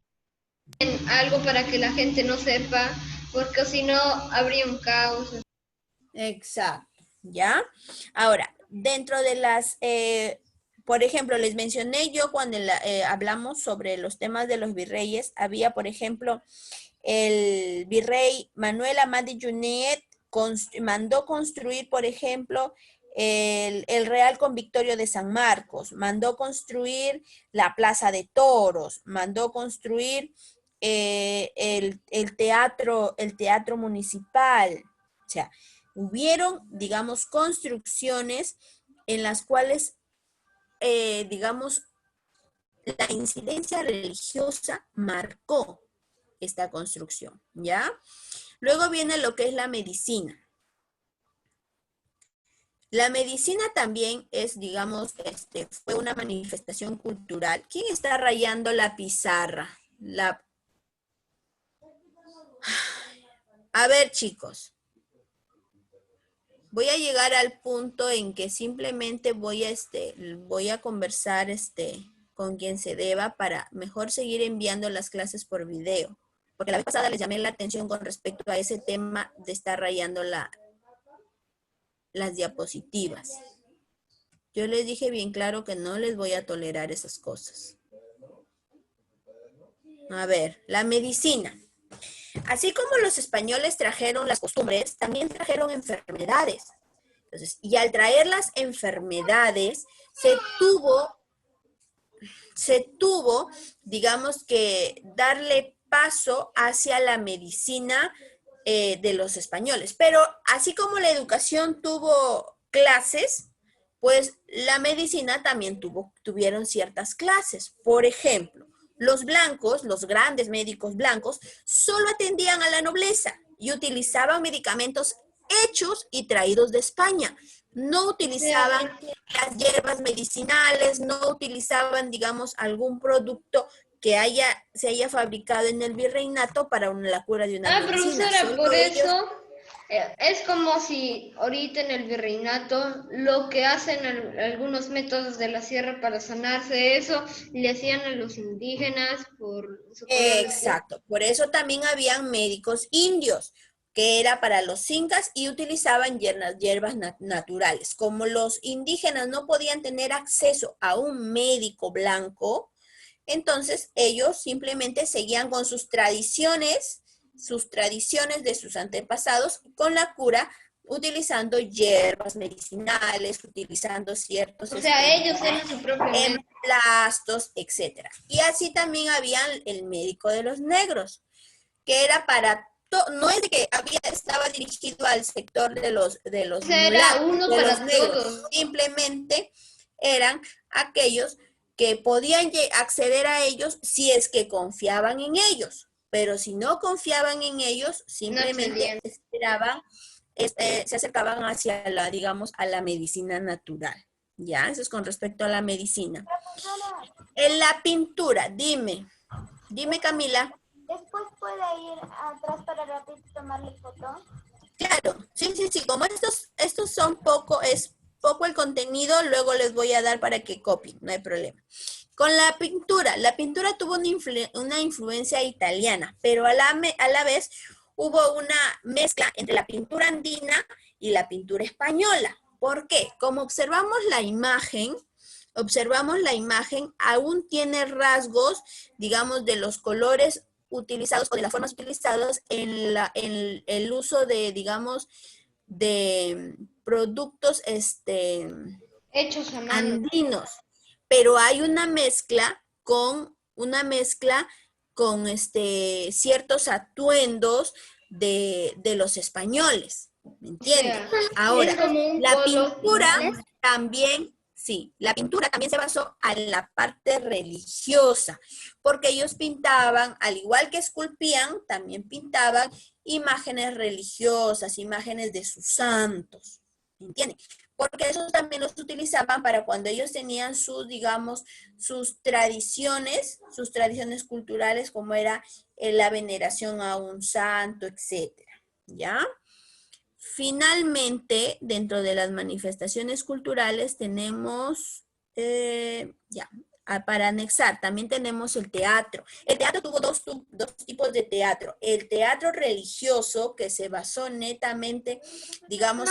Speaker 4: algo para que la gente no sepa, porque si no habría un caos.
Speaker 1: Exacto, ¿ya? Ahora, dentro de por ejemplo, les mencioné yo cuando hablamos sobre los temas de los virreyes, había, por ejemplo, el virrey Manuel Amadi Junet mandó construir, por ejemplo, el Real Convictorio de San Marcos, mandó construir la Plaza de Toros, mandó construir el teatro municipal. O sea, hubieron, digamos, construcciones en las cuales, digamos, la incidencia religiosa marcó esta construcción, ¿ya? Luego viene lo que es la medicina. La medicina también es, digamos, fue una manifestación cultural. ¿Quién está rayando la pizarra? A ver, chicos. Voy a llegar al punto en que simplemente voy a conversar con quien se deba para mejor seguir enviando las clases por video. Porque la vez pasada les llamé la atención con respecto a ese tema de estar rayando las diapositivas. Yo les dije bien claro que no les voy a tolerar esas cosas. A ver, la medicina. Así como los españoles trajeron las costumbres, también trajeron enfermedades. Entonces, y al traer las enfermedades, se tuvo, digamos que, darle paso hacia la medicina de los españoles. Pero así como la educación tuvo clases, pues la medicina también tuvieron ciertas clases. Por ejemplo, los blancos, los grandes médicos blancos, solo atendían a la nobleza y utilizaban medicamentos hechos y traídos de España. No utilizaban las hierbas medicinales, no utilizaban, digamos, algún producto que se haya fabricado en el virreinato para la cura de una medicina.
Speaker 4: Profesora, por eso Es como si ahorita en el virreinato lo que hacen algunos métodos de la sierra para sanarse, eso le hacían a los indígenas por su color de piel.
Speaker 1: Exacto, por eso también habían médicos indios, que era para los incas y utilizaban hierbas naturales. Como los indígenas no podían tener acceso a un médico blanco, entonces ellos simplemente seguían con sus tradiciones de sus antepasados, con la cura, utilizando hierbas medicinales, utilizando ciertos
Speaker 4: O sea, ellos eran su propio médico.
Speaker 1: emplastos, etc. Y así también había el médico de los negros, que era para no es de que estaba dirigido al sector de los
Speaker 4: O sea, era uno
Speaker 1: de
Speaker 4: para
Speaker 1: los negros,
Speaker 4: todos.
Speaker 1: simplemente eran aquellos que podían acceder a ellos si es que confiaban en ellos, pero si no confiaban en ellos, simplemente esperaban, se acercaban hacia la, digamos, a la medicina natural. ¿Ya? Eso es con respecto a la medicina. En la pintura, dime Camila.
Speaker 6: Después puede ir atrás para rápido tomarle foto.
Speaker 1: Claro, sí, como estos son poco, es poco el contenido, luego les voy a dar para que copien, no hay problema. Con la pintura tuvo una influencia italiana, pero a la vez hubo una mezcla entre la pintura andina y la pintura española. ¿Por qué? Como observamos la imagen, aún tiene rasgos, digamos, de los colores utilizados o de las formas utilizadas en el uso de, digamos, de productos
Speaker 4: hechos a mano,
Speaker 1: andinos, pero hay una mezcla con ciertos atuendos de los españoles, ¿me entiendes?
Speaker 4: O sea,
Speaker 1: ahora,
Speaker 4: es como un
Speaker 1: la
Speaker 4: polo
Speaker 1: pintura
Speaker 4: inglés.
Speaker 1: también, sí, la pintura también se basó en la parte religiosa, porque ellos pintaban, al igual que esculpían, también pintaban imágenes religiosas, imágenes de sus santos, ¿entienden? Porque esos también los utilizaban para cuando ellos tenían sus, digamos, sus tradiciones culturales, como era la veneración a un santo, etcétera, ¿ya? Finalmente, dentro de las manifestaciones culturales tenemos, para anexar, también tenemos el teatro. El teatro tuvo dos tipos de teatro. El teatro religioso, que se basó netamente, digamos,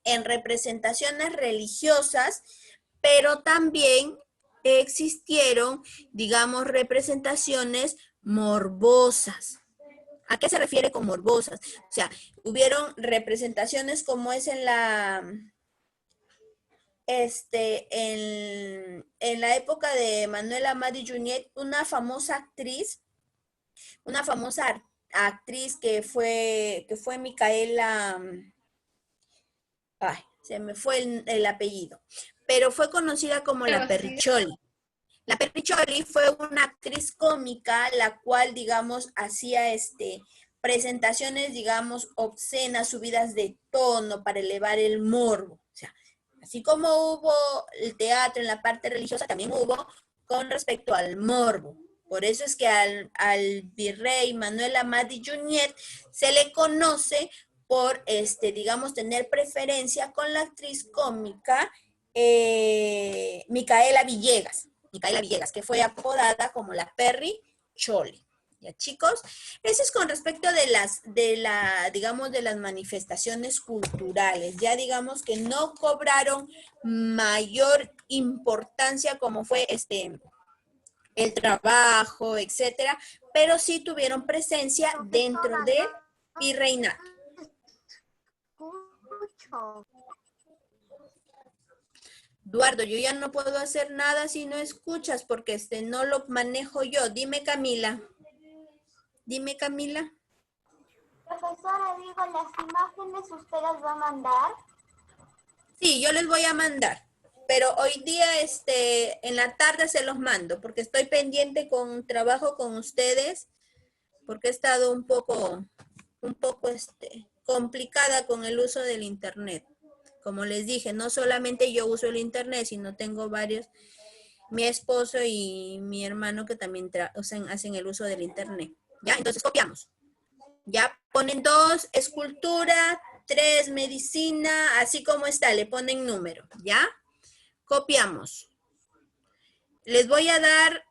Speaker 1: en representaciones religiosas, pero también existieron, digamos, representaciones morbosas. ¿A qué se refiere con morbosas? O sea, hubieron representaciones como es en la época de Manuel Amadi Junet, una famosa actriz que fue Micaela, se me fue el apellido, pero fue conocida como la Perricholi. La Perricholi fue una actriz cómica, la cual, digamos, hacía presentaciones, digamos, obscenas, subidas de tono para elevar el morbo. O sea, así como hubo el teatro en la parte religiosa, también hubo con respecto al morbo. Por eso es que al virrey Manuel Amadi Junet se le conoce por, digamos, tener preferencia con la actriz cómica Micaela Villegas, que fue apodada como la Perry Choli. ¿Ya, chicos? Eso es con respecto digamos, de las manifestaciones culturales. Ya digamos que no cobraron mayor importancia como fue el trabajo, etcétera, pero sí tuvieron presencia dentro del virreinato. Eduardo, yo ya no puedo hacer nada si no escuchas porque no lo manejo yo. Dime, Camila.
Speaker 6: Profesora, digo, ¿las imágenes usted las va a mandar?
Speaker 1: Sí, yo les voy a mandar. Pero hoy día, en la tarde se los mando porque estoy pendiente con trabajo con ustedes porque he estado un poco complicada con el uso del internet. Como les dije, no solamente yo uso el internet, sino tengo varios, mi esposo y mi hermano que también hacen el uso del internet. ¿Ya? Entonces copiamos. Ya ponen 2, escultura, 3, medicina, así como está, le ponen número, ¿ya? Copiamos. Les voy a dar,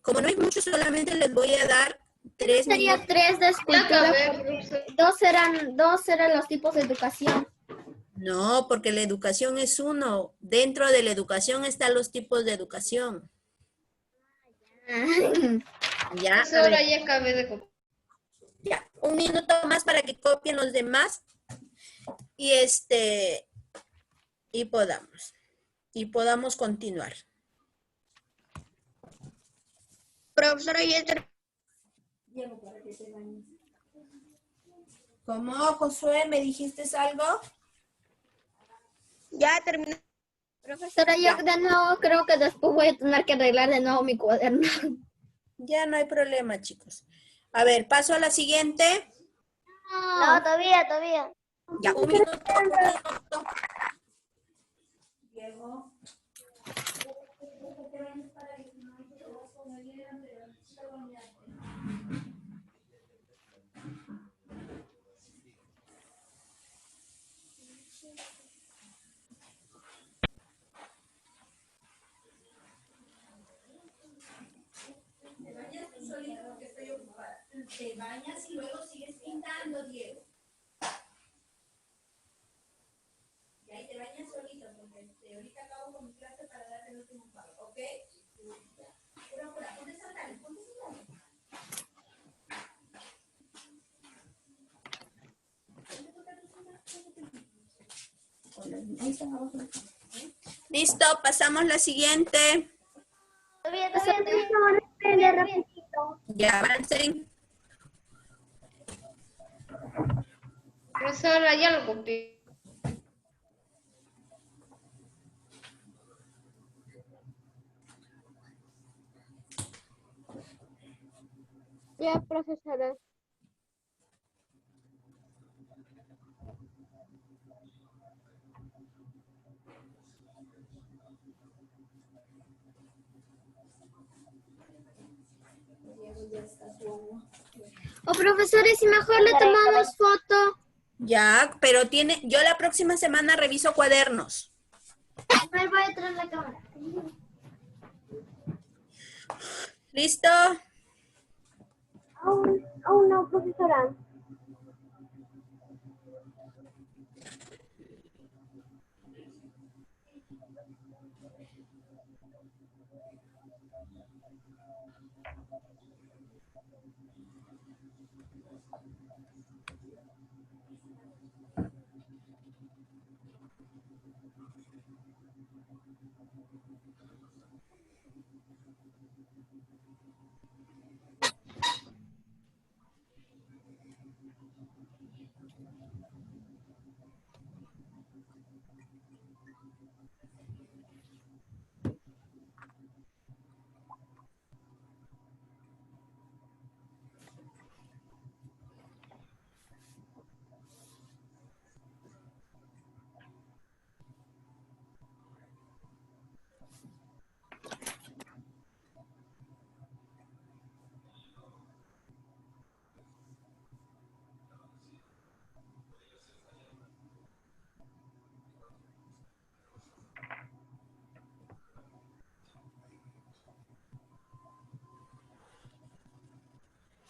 Speaker 1: como no hay mucho, solamente les voy a dar 3
Speaker 2: Sería
Speaker 1: minutos.
Speaker 2: 3 de
Speaker 4: Ya
Speaker 2: escultura.
Speaker 4: acabé, profesora.
Speaker 2: Dos eran los tipos de educación.
Speaker 1: No, porque la educación es uno. Dentro de la educación están los tipos de educación. Ya, a
Speaker 4: Profesora,
Speaker 1: ver,
Speaker 4: ya acabé de copiar.
Speaker 1: ya. Un minuto más para que copien los demás. Y y podamos continuar.
Speaker 5: Profesora, ya
Speaker 1: ¿Cómo, Josué? ¿Me dijiste algo?
Speaker 5: ya terminé.
Speaker 2: Profesora, yo de nuevo creo que después voy a tener que arreglar de nuevo mi cuaderno.
Speaker 1: Ya no hay problema, chicos. A ver, paso a la siguiente.
Speaker 8: No, todavía.
Speaker 1: Ya, un minuto. Diego. Te bañas tú solito porque estoy ocupada. Te bañas y luego sigues pintando, Diego. Y ahí te bañas solito porque ahorita acabo con mi clase para darte el último pago, ¿ok? Pura, ponte sandales, ponte sandales. Ahí están abajo. Listo, pasamos la siguiente.
Speaker 8: Todavía.
Speaker 3: Le repito.
Speaker 1: Ya avancen.
Speaker 4: Profesora, ya lo copié.
Speaker 5: Ya, profesora.
Speaker 2: O profesores, si mejor le tomamos foto.
Speaker 1: Ya, pero yo la próxima semana reviso cuadernos.
Speaker 2: Me voy a traer la cámara.
Speaker 1: ¿Listo?
Speaker 3: Aún no, profesora.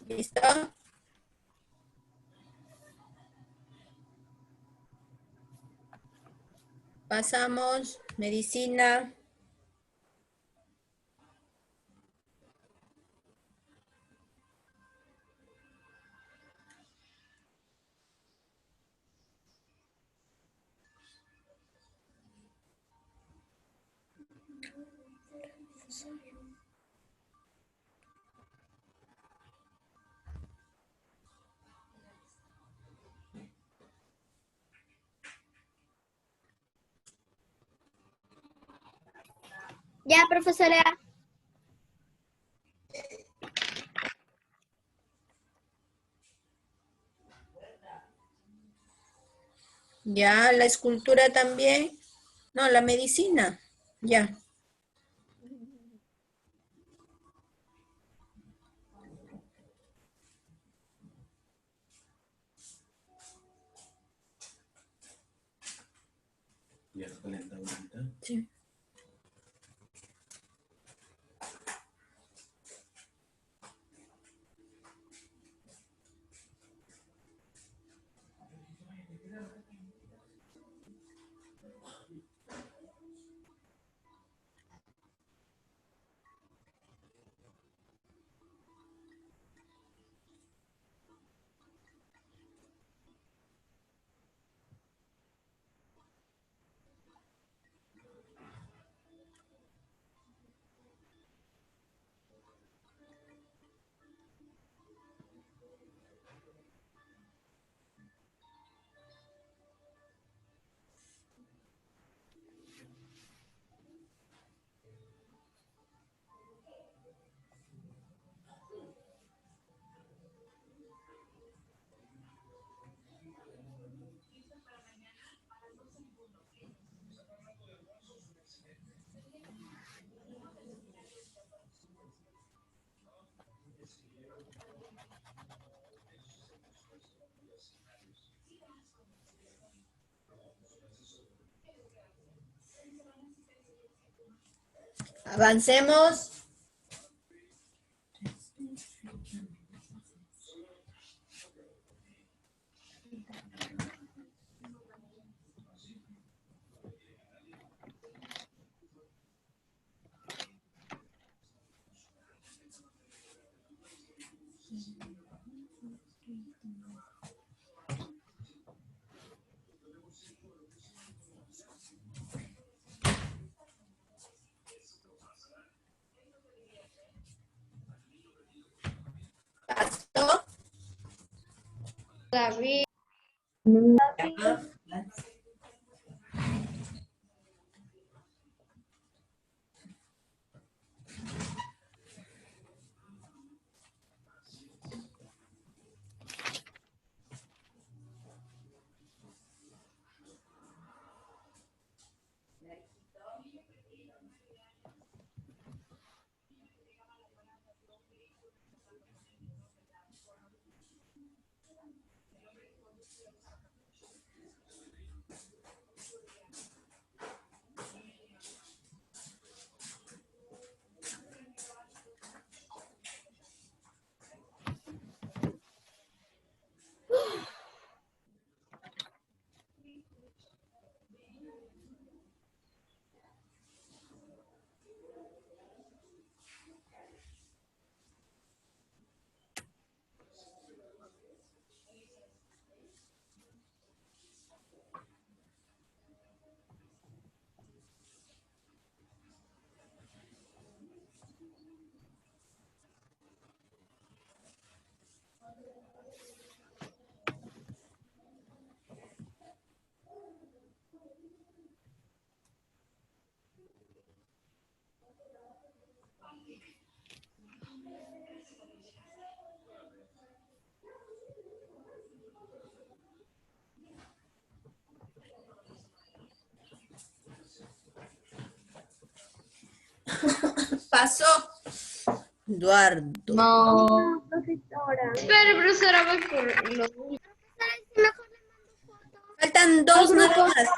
Speaker 1: ¿Listo? Pasamos, medicina.
Speaker 2: Ya, profesora.
Speaker 1: Ya, la escultura también. No, la medicina. Ya. Sí. Avancemos. ¿Pasó?
Speaker 4: David.
Speaker 1: Pasó. Eduardo.
Speaker 2: No.
Speaker 3: Profesora.
Speaker 4: Espera, profesora, voy por lo...
Speaker 1: Faltan dos nada más.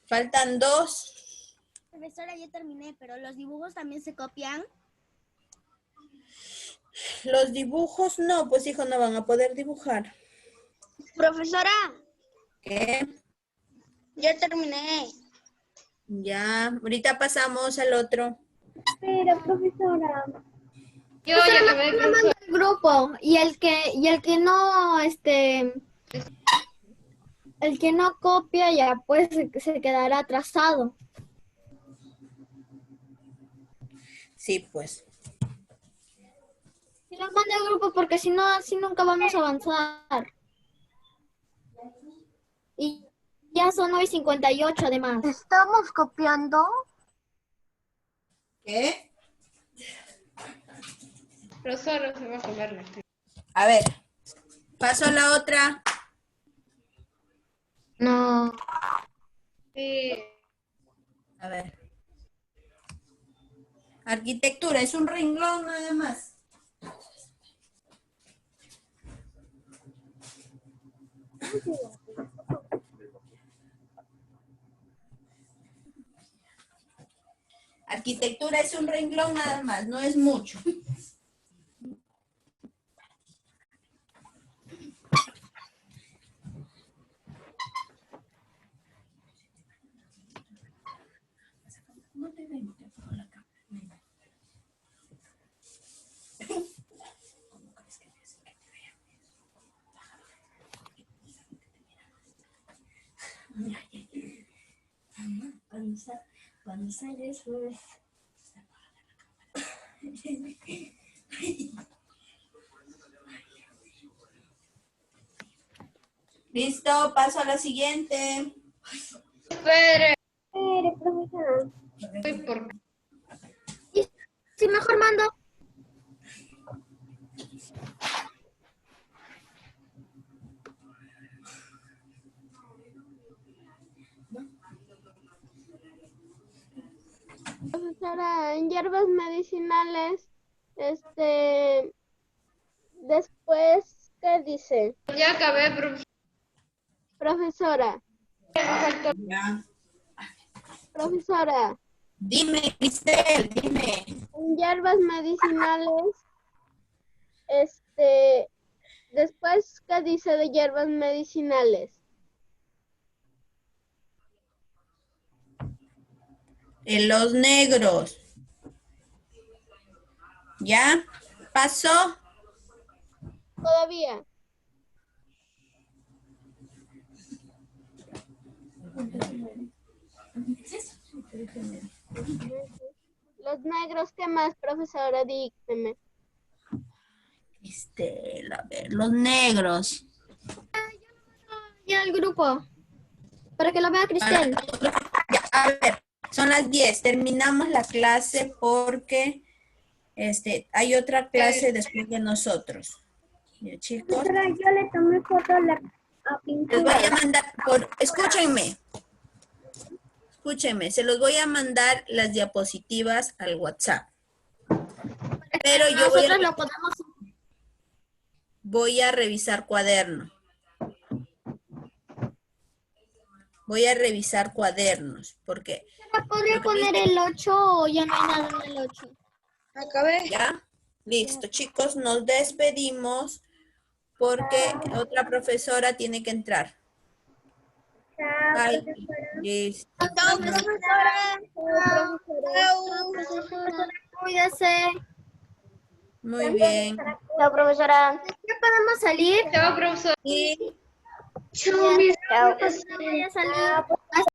Speaker 1: Faltan dos.
Speaker 7: Profesora, ya terminé, pero los dibujos también se copian.
Speaker 1: Los dibujos no, pues hijo, no van a poder dibujar.
Speaker 5: Profesora,
Speaker 1: ¿Qué?
Speaker 5: ya terminé.
Speaker 1: Ya, ahorita pasamos al otro.
Speaker 3: Espera, profesora.
Speaker 4: Yo ya acabé, profesora.
Speaker 2: El grupo y el que no el que no copia ya pues se quedará atrasado.
Speaker 1: Sí, pues.
Speaker 2: Y lo manda al grupo porque si no así nunca vamos a avanzar. Y ya son 9:58 además.
Speaker 7: ¿Estamos copiando?
Speaker 1: ¿Qué?
Speaker 4: Profesora se va a comer.
Speaker 1: A ver, paso a la otra.
Speaker 2: No.
Speaker 4: Sí.
Speaker 1: A ver. Arquitectura, es un renglón nada más. Arquitectura es un renglón nada más, no es mucho.
Speaker 7: Cuando sales, pues...
Speaker 1: Listo, paso a la siguiente.
Speaker 4: Espere.
Speaker 3: Profesora.
Speaker 4: Uy, ¿por qué?
Speaker 2: Sí, mejor mando.
Speaker 5: Profesora, en hierbas medicinales, después, ¿qué dice?
Speaker 4: Ya acabé, profesor.
Speaker 5: Profesora,
Speaker 1: Ya.
Speaker 5: profesora,
Speaker 1: Dime, Cristel, dime.
Speaker 5: en hierbas medicinales, después, ¿qué dice de hierbas medicinales?
Speaker 1: En los negros. ¿Ya? ¿Pasó?
Speaker 5: Todavía. Los negros, ¿qué más, profesora? Dígame.
Speaker 1: Cristel, a ver, los negros.
Speaker 2: Ya el grupo. Para que lo vea Cristel.
Speaker 1: Ya, a ver, son las 10. Terminamos la clase porque hay otra clase después de nosotros. Ya, chicos.
Speaker 3: Profesora, yo le tomé foto a
Speaker 1: Les
Speaker 3: pintura.
Speaker 1: voy a mandar escúchenme, se los voy a mandar las diapositivas al WhatsApp. Pero yo
Speaker 2: Nosotros lo podemos...
Speaker 1: voy a revisar cuaderno. Voy a revisar cuadernos, porque
Speaker 2: ¿Podría poner el 8 o ya no hay nada en el 8?
Speaker 5: Acabé.
Speaker 1: ya, listo, chicos, nos despedimos porque otra profesora tiene que entrar.
Speaker 3: Chao,
Speaker 1: Ay,
Speaker 3: profesora.
Speaker 1: listo.
Speaker 5: Chao, profesora.
Speaker 2: Cuídese.
Speaker 1: Muy bien.
Speaker 8: Chao, profesora.
Speaker 2: ¿Ya podemos salir?
Speaker 4: Chao, profesor.
Speaker 1: Y
Speaker 8: Chao.
Speaker 2: Voy a salir.